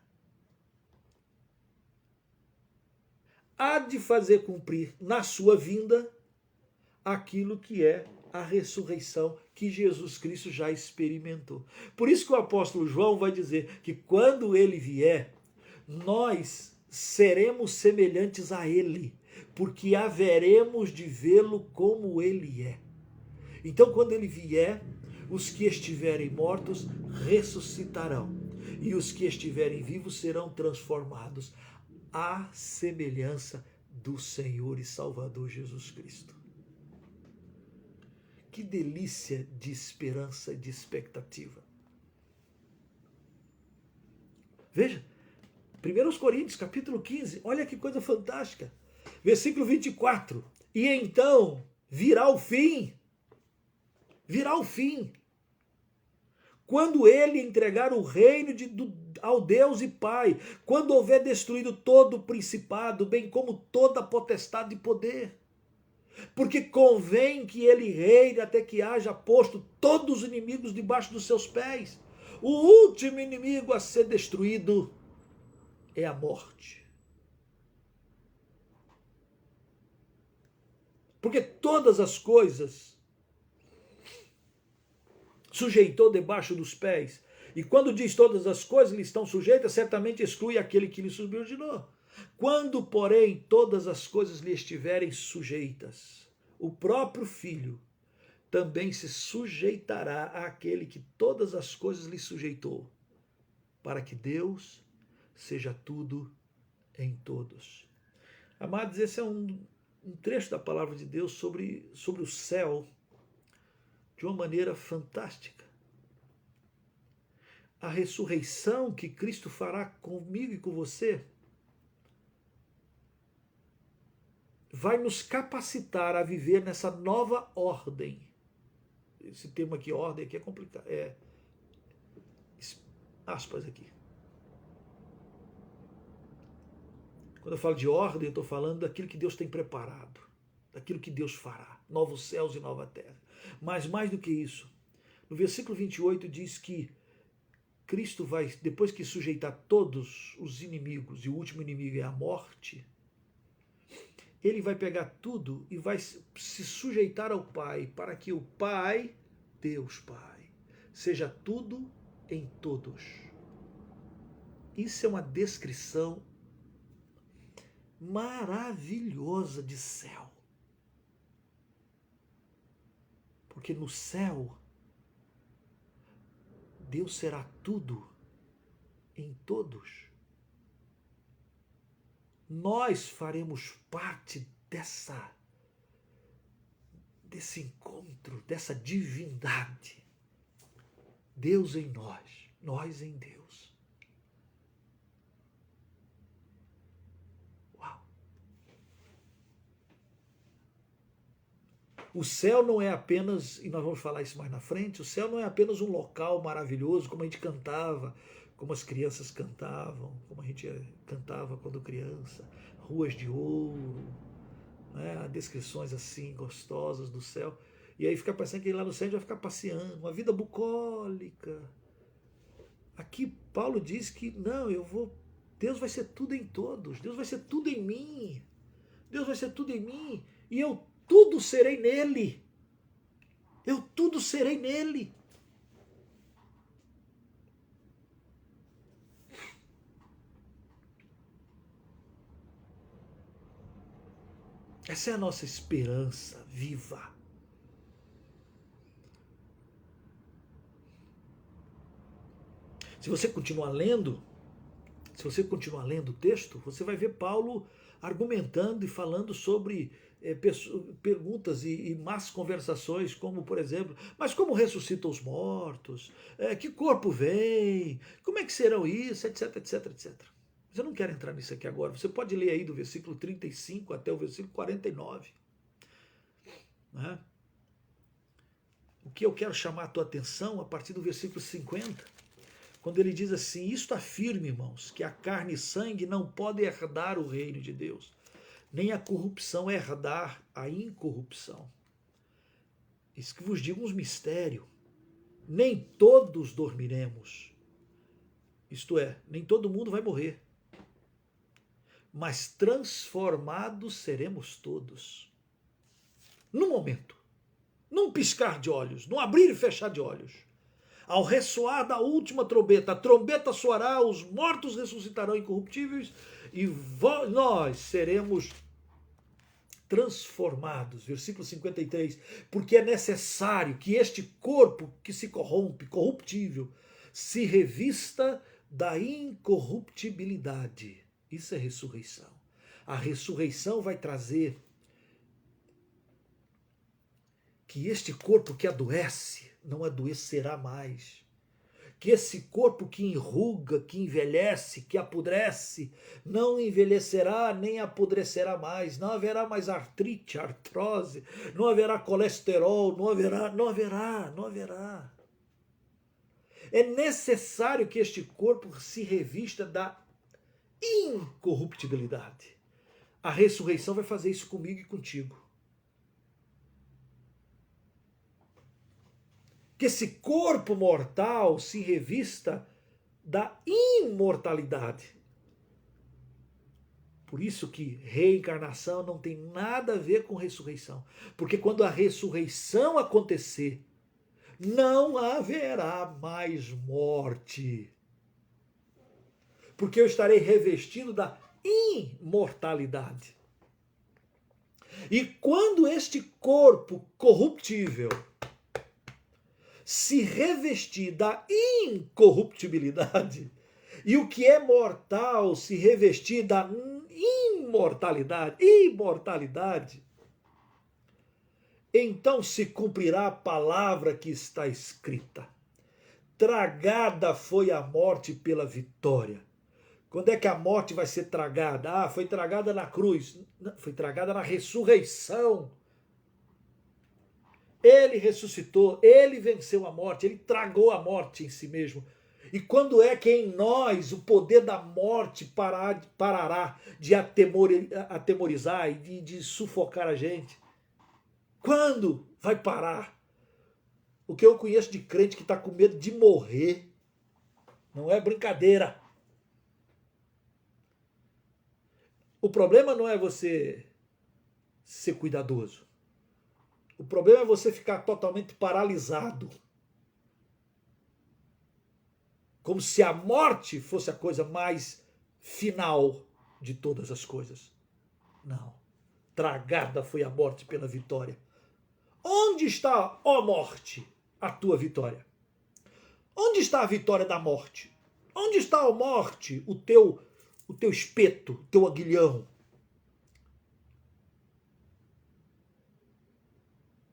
Há de fazer cumprir na sua vinda aquilo que é a ressurreição que Jesus Cristo já experimentou. Por isso que o apóstolo João vai dizer que quando ele vier, nós seremos semelhantes a ele, porque haveremos de vê-lo como ele é. Então, quando ele vier, os que estiverem mortos ressuscitarão, e os que estiverem vivos serão transformados à semelhança do Senhor e Salvador Jesus Cristo. Que delícia de esperança e de expectativa. Veja, 1 Coríntios, capítulo 15, olha que coisa fantástica. Versículo 24. E então virá o fim. Virá o fim. Quando ele entregar o reino ao Deus e Pai, quando houver destruído todo o principado, bem como toda a potestade e poder. Porque convém que ele reine até que haja posto todos os inimigos debaixo dos seus pés. O último inimigo a ser destruído é a morte. Porque todas as coisas sujeitou debaixo dos pés. E quando diz todas as coisas lhe estão sujeitas, certamente exclui aquele que lhe subordinou. Quando, porém, todas as coisas lhe estiverem sujeitas, o próprio Filho também se sujeitará àquele que todas as coisas lhe sujeitou, para que Deus seja tudo em todos. Amados, esse é um trecho da palavra de Deus sobre o céu de uma maneira fantástica. A ressurreição que Cristo fará comigo e com você vai nos capacitar a viver nessa nova ordem. Esse termo aqui, ordem, aqui é complicado. É aspas aqui. Quando eu falo de ordem, eu estou falando daquilo que Deus tem preparado, daquilo que Deus fará, novos céus e nova terra. Mas mais do que isso, no versículo 28 diz que Cristo vai, depois que sujeitar todos os inimigos, e o último inimigo é a morte, ele vai pegar tudo e vai se sujeitar ao Pai, para que o Pai, Deus Pai, seja tudo em todos. Isso é uma descrição maravilhosa de céu. Porque no céu, Deus será tudo em todos. Nós faremos parte desse encontro, dessa divindade. Deus em nós, nós em Deus. Uau! O céu não é apenas, e nós vamos falar isso mais na frente, o céu não é apenas um local maravilhoso, como a gente cantava, como as crianças cantavam, como a gente cantava quando criança, ruas de ouro, né? Descrições assim gostosas do céu. E aí fica parecendo que lá no céu a gente vai ficar passeando, uma vida bucólica. Aqui Paulo diz que não, Deus vai ser tudo em todos, Deus vai ser tudo em mim, Deus vai ser tudo em mim, e eu tudo serei nele. Eu tudo serei nele. Essa é a nossa esperança viva. Se você continuar lendo o texto, você vai ver Paulo argumentando e falando sobre perguntas e más conversações, como, por exemplo, mas como ressuscitam os mortos? Que corpo vem? Como é que serão isso? Etc, etc, etc. Mas eu não quero entrar nisso aqui agora. Você pode ler aí do versículo 35 até o versículo 49. Né? O que eu quero chamar a tua atenção a partir do versículo 50, quando ele diz assim: isto afirma, irmãos, que a carne e sangue não podem herdar o reino de Deus, nem a corrupção herdar a incorrupção. Isso que vos digo uns mistérios. Nem todos dormiremos. Isto é, nem todo mundo vai morrer. Mas transformados seremos todos. Num momento, num piscar de olhos, num abrir e fechar de olhos. Ao ressoar da última trombeta, a trombeta soará, os mortos ressuscitarão incorruptíveis e nós seremos transformados. Versículo 53. Porque é necessário que este corpo que se corrompe, corruptível, se revista da incorruptibilidade. Isso é ressurreição. A ressurreição vai trazer que este corpo que adoece não adoecerá mais. Que esse corpo que enruga, que envelhece, que apodrece, não envelhecerá nem apodrecerá mais. Não haverá mais artrite, artrose, não haverá colesterol, não haverá. É necessário que este corpo se revista da incorruptibilidade. A ressurreição vai fazer isso comigo e contigo. Que esse corpo mortal se revista da imortalidade. Por isso que reencarnação não tem nada a ver com ressurreição. Porque quando a ressurreição acontecer, não haverá mais morte. Porque eu estarei revestido da imortalidade. E quando este corpo corruptível se revestir da incorruptibilidade, e o que é mortal se revestir da imortalidade, então se cumprirá a palavra que está escrita: tragada foi a morte pela vitória. Quando é que a morte vai ser tragada? Foi tragada na cruz. Não, foi tragada na ressurreição. Ele ressuscitou, ele venceu a morte, ele tragou a morte em si mesmo. E quando é que em nós o poder da morte parará de atemorizar e de sufocar a gente? Quando vai parar? O que eu conheço de crente que está com medo de morrer não é brincadeira. O problema não é você ser cuidadoso. O problema é você ficar totalmente paralisado. Como se a morte fosse a coisa mais final de todas as coisas. Não. Tragada foi a morte pela vitória. Onde está, ó morte, a tua vitória? Onde está a vitória da morte? Onde está, ó morte, o teu espeto, o teu aguilhão?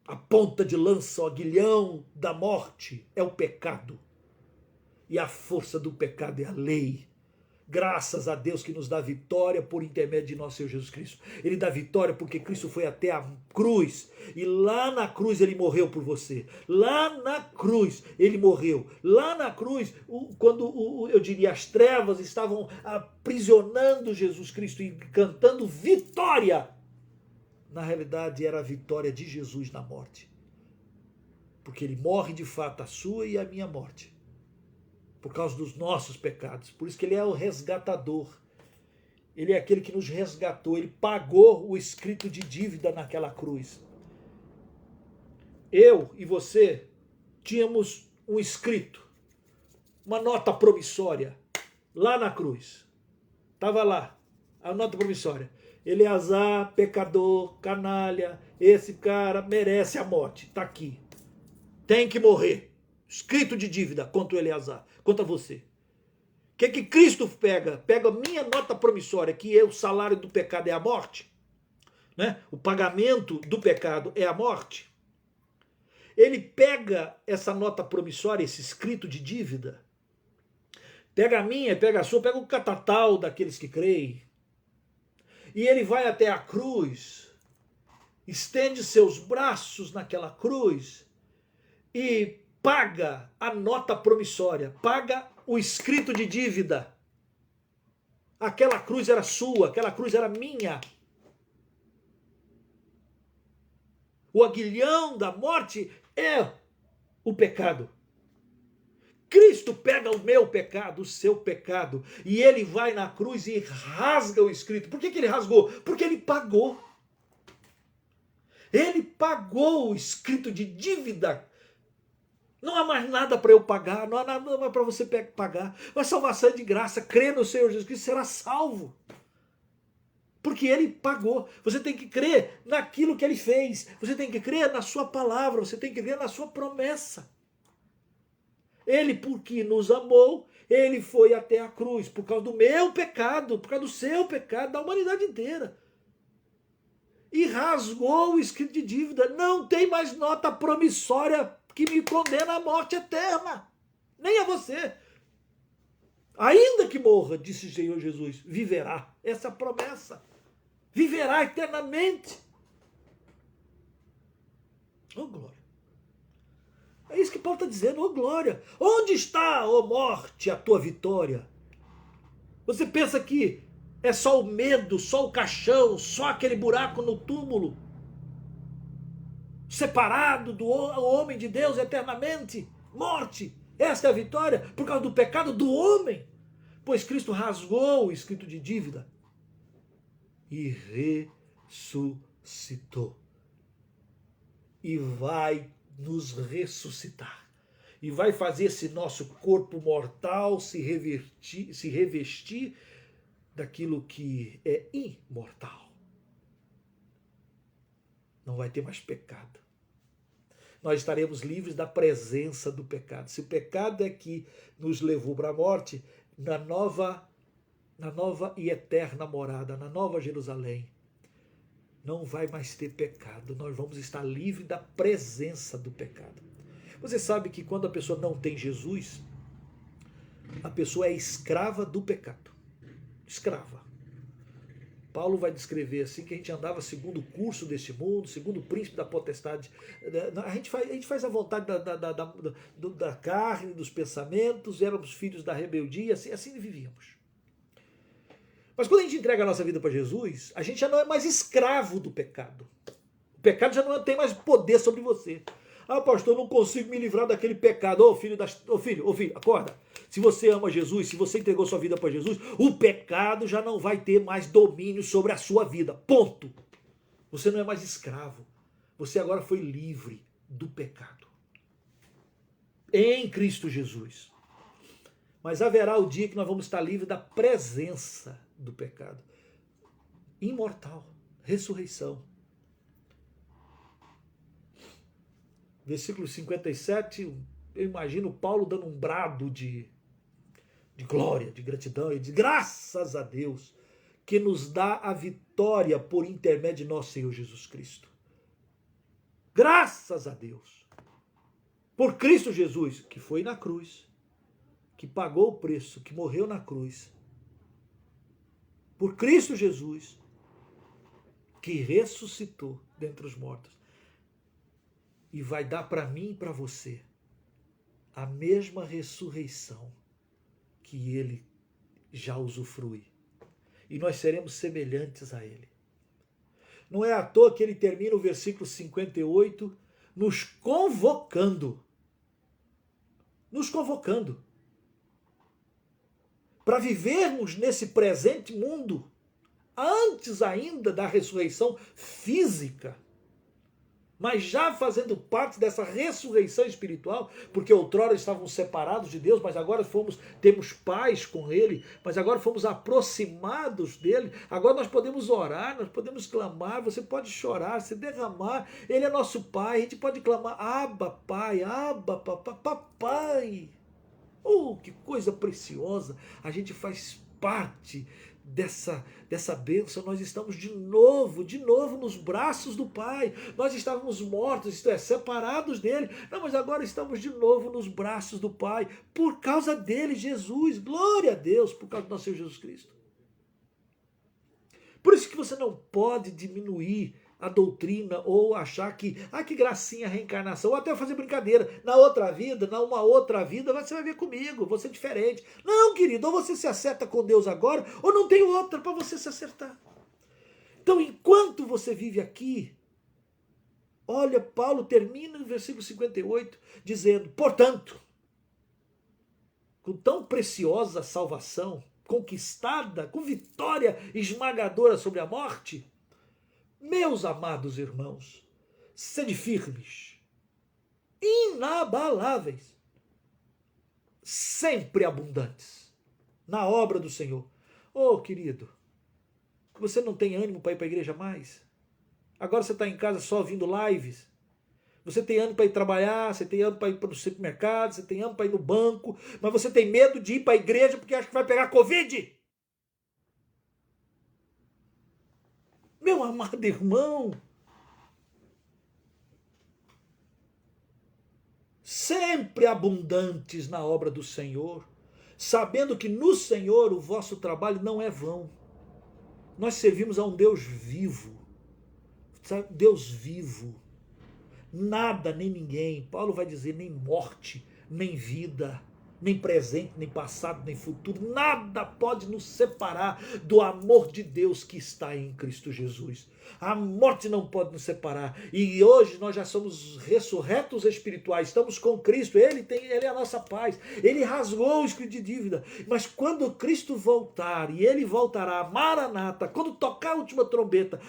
A ponta de lança, o aguilhão da morte é o pecado. E a força do pecado é a lei. Graças a Deus que nos dá vitória por intermédio de nosso Senhor Jesus Cristo. Ele dá vitória porque Cristo foi até a cruz. E lá na cruz ele morreu por você. Lá na cruz ele morreu. Lá na cruz, quando eu diria as trevas estavam aprisionando Jesus Cristo e cantando vitória. Na realidade era a vitória de Jesus na morte. Porque ele morre de fato a sua e a minha morte. Por causa dos nossos pecados. Por isso que ele é o resgatador. Ele é aquele que nos resgatou. Ele pagou o escrito de dívida naquela cruz. Eu e você tínhamos um escrito, uma nota promissória, lá na cruz. Estava lá, a nota promissória. Eleazar, pecador, canalha, esse cara merece a morte. Está aqui. Tem que morrer. Escrito de dívida contra o Eleazar, contra você. O que Cristo pega? Pega a minha nota promissória, que o salário do pecado é a morte, né? O pagamento do pecado é a morte. Ele pega essa nota promissória, esse escrito de dívida, pega a minha, pega a sua, pega o catatal daqueles que creem, e ele vai até a cruz, estende seus braços naquela cruz e paga a nota promissória, paga o escrito de dívida. Aquela cruz era sua, aquela cruz era minha. O aguilhão da morte é o pecado. Cristo pega o meu pecado, o seu pecado, e ele vai na cruz e rasga o escrito. Por que ele rasgou? Porque ele pagou. Ele pagou o escrito de dívida. Não há mais nada para eu pagar, não há nada mais para você pagar. Mas salvação é de graça, crê no Senhor Jesus Cristo, será salvo. Porque ele pagou. Você tem que crer naquilo que ele fez. Você tem que crer na sua palavra, você tem que crer na sua promessa. Ele, porque nos amou, ele foi até a cruz, por causa do meu pecado, por causa do seu pecado, da humanidade inteira. E rasgou o escrito de dívida. Não tem mais nota promissória que me condena à morte eterna. Nem a você. Ainda que morra, disse o Senhor Jesus, viverá. Essa promessa. Viverá eternamente. Oh, glória. É isso que Paulo está dizendo. Oh, glória. Onde está, oh morte, a tua vitória? Você pensa que é só o medo, só o caixão, só aquele buraco no túmulo? Separado do homem de Deus eternamente, morte, esta é a vitória por causa do pecado do homem, pois Cristo rasgou o escrito de dívida e ressuscitou e vai nos ressuscitar e vai fazer esse nosso corpo mortal se revestir daquilo que é imortal. Não vai ter mais pecado. Nós estaremos livres da presença do pecado. Se o pecado é que nos levou para a morte, na nova e eterna morada, na nova Jerusalém, não vai mais ter pecado. Nós vamos estar livres da presença do pecado. Você sabe que quando a pessoa não tem Jesus, a pessoa é escrava do pecado. Escrava. Paulo vai descrever assim que a gente andava segundo o curso deste mundo, segundo o príncipe da potestade. A gente faz a vontade da carne, dos pensamentos, éramos filhos da rebeldia, assim vivíamos. Mas quando a gente entrega a nossa vida para Jesus, a gente já não é mais escravo do pecado. O pecado já não tem mais poder sobre você. Ah, pastor, eu não consigo me livrar daquele pecado. Ô filho, acorda. Se você ama Jesus, se você entregou sua vida para Jesus, o pecado já não vai ter mais domínio sobre a sua vida. Ponto. Você não é mais escravo. Você agora foi livre do pecado. Em Cristo Jesus. Mas haverá o dia que nós vamos estar livres da presença do pecado. Imortal. Ressurreição. Versículo 57, eu imagino Paulo dando um brado de glória, de gratidão e de graças a Deus que nos dá a vitória por intermédio de nosso Senhor Jesus Cristo. Graças a Deus. Por Cristo Jesus, que foi na cruz, que pagou o preço, que morreu na cruz. Por Cristo Jesus, que ressuscitou dentre os mortos. E vai dar para mim e para você a mesma ressurreição que ele já usufrui. E nós seremos semelhantes a ele. Não é à toa que ele termina o versículo 58 nos convocando. Nos convocando. Para vivermos nesse presente mundo, antes ainda da ressurreição física, mas já fazendo parte dessa ressurreição espiritual, porque outrora estávamos separados de Deus, mas agora temos paz com Ele, mas agora fomos aproximados dEle, agora nós podemos orar, nós podemos clamar, você pode chorar, se derramar, Ele é nosso Pai, a gente pode clamar, Abba Pai, Abba Papai. Oh, que coisa preciosa, a gente faz parte dessa bênção. Nós estamos de novo nos braços do Pai. Nós estávamos mortos, isto é, separados dele. Não, mas agora estamos de novo nos braços do Pai, por causa dele, Jesus. Glória a Deus, por causa do nosso Senhor Jesus Cristo. Por isso que você não pode diminuir a doutrina ou achar que gracinha a reencarnação, ou até fazer brincadeira, numa outra vida, você vai ver comigo, vou ser diferente. Não, querido, ou você se acerta com Deus agora, ou não tem outra para você se acertar. Então, enquanto você vive aqui, olha, Paulo termina no versículo 58, dizendo, portanto, com tão preciosa salvação, conquistada, com vitória esmagadora sobre a morte, meus amados irmãos, sede firmes, inabaláveis, sempre abundantes na obra do Senhor. Oh, querido, você não tem ânimo para ir para a igreja mais? Agora você está em casa só ouvindo lives? Você tem ânimo para ir trabalhar, você tem ânimo para ir para o supermercado, você tem ânimo para ir no banco, mas você tem medo de ir para a igreja porque acha que vai pegar Covid? Meu amado irmão, sempre abundantes na obra do Senhor, sabendo que no Senhor o vosso trabalho não é vão. Nós servimos a um Deus vivo, sabe? Deus vivo. Nada nem ninguém, Paulo vai dizer, nem morte, nem vida, nem presente, nem passado, nem futuro, nada pode nos separar do amor de Deus que está em Cristo Jesus. A morte não pode nos separar. E hoje nós já somos ressurretos espirituais, estamos com Cristo, Ele é a nossa paz, Ele rasgou o escrito de dívida. Mas quando Cristo voltar, e Ele voltará, Maranata, quando tocar a última trombeta,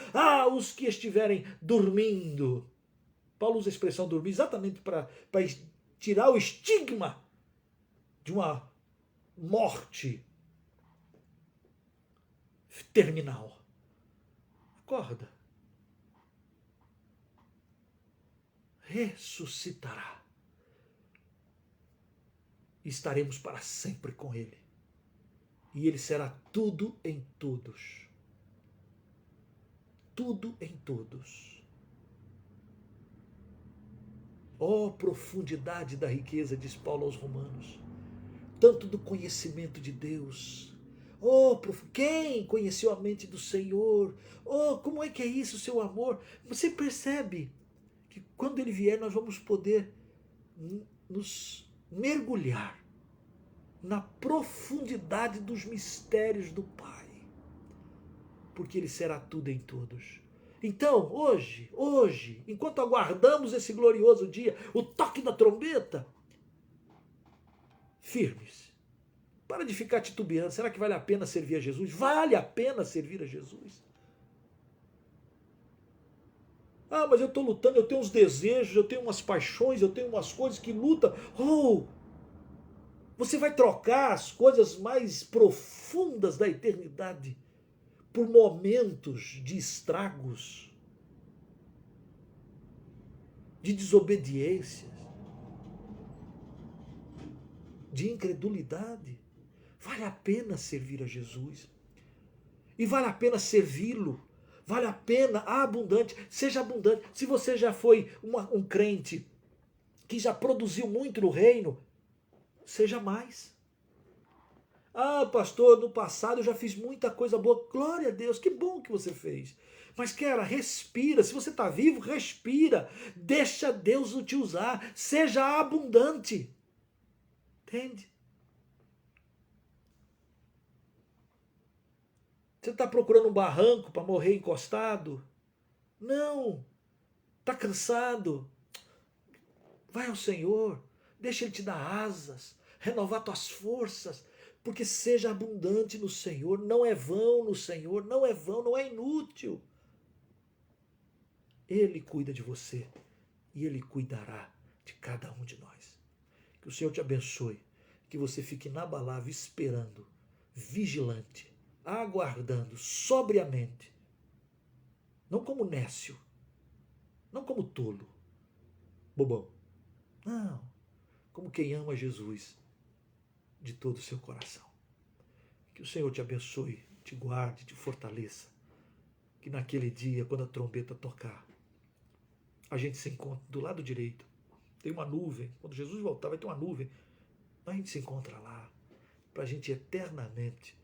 os que estiverem dormindo. Paulo usa a expressão dormir exatamente para tirar o estigma de uma morte terminal. Acorda. Ressuscitará. E estaremos para sempre com Ele. E Ele será tudo em todos. Tudo em todos. Ó profundidade da riqueza, diz Paulo aos Romanos. Tanto do conhecimento de Deus. Quem conheceu a mente do Senhor? Como é que é isso, o seu amor? Você percebe que quando Ele vier, nós vamos poder nos mergulhar na profundidade dos mistérios do Pai. Porque Ele será tudo em todos. Então, hoje, enquanto aguardamos esse glorioso dia, o toque da trombeta, firmes. Para de ficar titubeando. Será que vale a pena servir a Jesus? Vale a pena servir a Jesus. Ah, mas eu estou lutando, eu tenho uns desejos, eu tenho umas paixões, eu tenho umas coisas que lutam. Oh, você vai trocar as coisas mais profundas da eternidade por momentos de estragos, de desobediências, de incredulidade. Vale a pena servir a Jesus. E vale a pena servi-lo. Vale a pena, abundante, seja abundante. Se você já foi um crente que já produziu muito no reino, seja mais. Ah, pastor, no passado eu já fiz muita coisa boa. Glória a Deus, que bom que você fez. Mas, cara, respira. Se você está vivo, respira. Deixa Deus te usar. Seja abundante. Entende? Você está procurando um barranco para morrer encostado? Não. Está cansado? Vai ao Senhor. Deixa Ele te dar asas. Renovar tuas forças. Porque seja abundante no Senhor. Não é vão no Senhor. Não é vão, não é inútil. Ele cuida de você. E Ele cuidará de cada um de nós. Que o Senhor te abençoe. Que você fique inabalável, esperando, vigilante, aguardando, sobriamente. Não como nécio. Não como tolo. Bobão. Não. Como quem ama Jesus de todo o seu coração. Que o Senhor te abençoe, te guarde, te fortaleça. Que naquele dia, quando a trombeta tocar, a gente se encontre do lado direito. Tem uma nuvem. Quando Jesus voltar, vai ter uma nuvem. A gente se encontra lá. Para a gente eternamente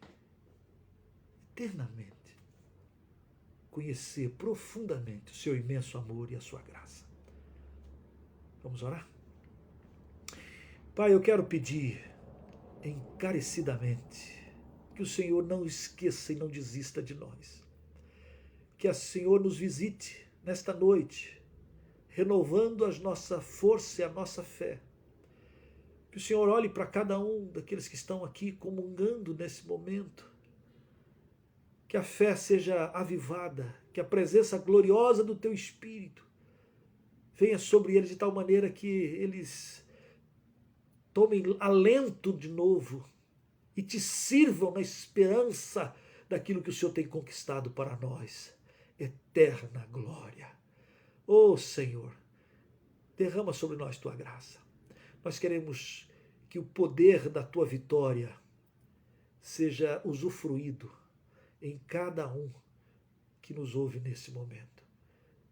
conhecer profundamente o seu imenso amor e a sua graça. Vamos orar? Pai, eu quero pedir encarecidamente que o Senhor não esqueça e não desista de nós. Que o Senhor nos visite nesta noite, renovando a nossa força e a nossa fé. Que o Senhor olhe para cada um daqueles que estão aqui comungando nesse momento. Que a fé seja avivada, que a presença gloriosa do Teu Espírito venha sobre eles de tal maneira que eles tomem alento de novo e Te sirvam na esperança daquilo que o Senhor tem conquistado para nós. Eterna glória. Ó Senhor, derrama sobre nós Tua graça. Nós queremos que o poder da Tua vitória seja usufruído em cada um que nos ouve nesse momento.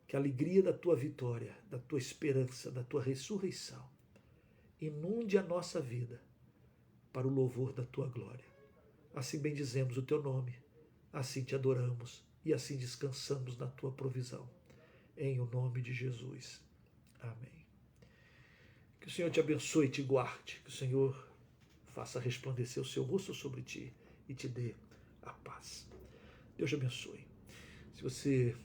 Que a alegria da Tua vitória, da Tua esperança, da Tua ressurreição inunde a nossa vida para o louvor da Tua glória. Assim bendizemos o Teu nome, assim Te adoramos e assim descansamos na Tua provisão. Em o nome de Jesus. Amém. Que o Senhor te abençoe e te guarde. Que o Senhor faça resplandecer o seu rosto sobre ti e te dê a paz. Deus te abençoe. Se você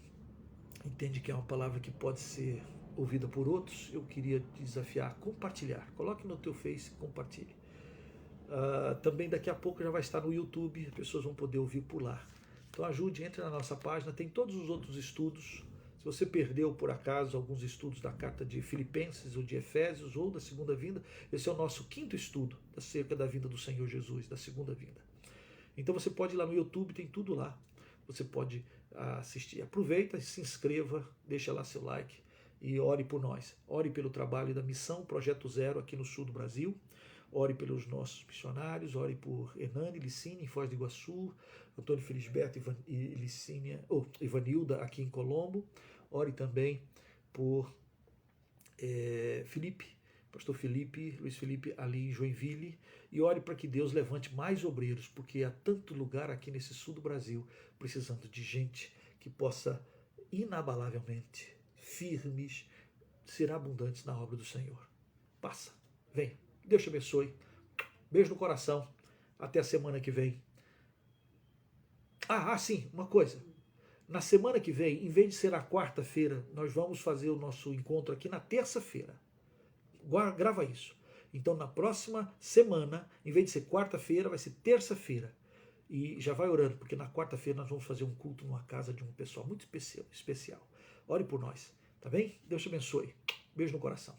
entende que é uma palavra que pode ser ouvida por outros, eu queria te desafiar a compartilhar. Coloque no teu Face e compartilhe. Também daqui a pouco já vai estar no YouTube, as pessoas vão poder ouvir por lá. Então ajude, entre na nossa página, tem todos os outros estudos. Se você perdeu por acaso alguns estudos da carta de Filipenses ou de Efésios ou da segunda vinda, esse é o nosso 5º estudo acerca da vinda do Senhor Jesus, da segunda vinda. Então você pode ir lá no YouTube, tem tudo lá. Você pode assistir. Aproveita, se inscreva, deixa lá seu like e ore por nós. Ore pelo trabalho da missão Projeto Zero aqui no sul do Brasil. Ore pelos nossos missionários, ore por Hernani, Licínia, em Foz do Iguaçu, Antônio Felisberto e Ivanilda aqui em Colombo. Ore também por Felipe, pastor Felipe, Luiz Felipe ali em Joinville, e ore para que Deus levante mais obreiros, porque há tanto lugar aqui nesse sul do Brasil precisando de gente que possa inabalavelmente, firmes, ser abundantes na obra do Senhor. Passa, vem. Deus te abençoe. Beijo no coração. Até a semana que vem. Sim, uma coisa. Na semana que vem, em vez de ser na quarta-feira, nós vamos fazer o nosso encontro aqui na terça-feira. Grava isso. Então, na próxima semana, em vez de ser quarta-feira, vai ser terça-feira. E já vai orando, porque na quarta-feira nós vamos fazer um culto numa casa de um pessoal muito especial. ore por nós, tá bem? Deus te abençoe. Beijo no coração.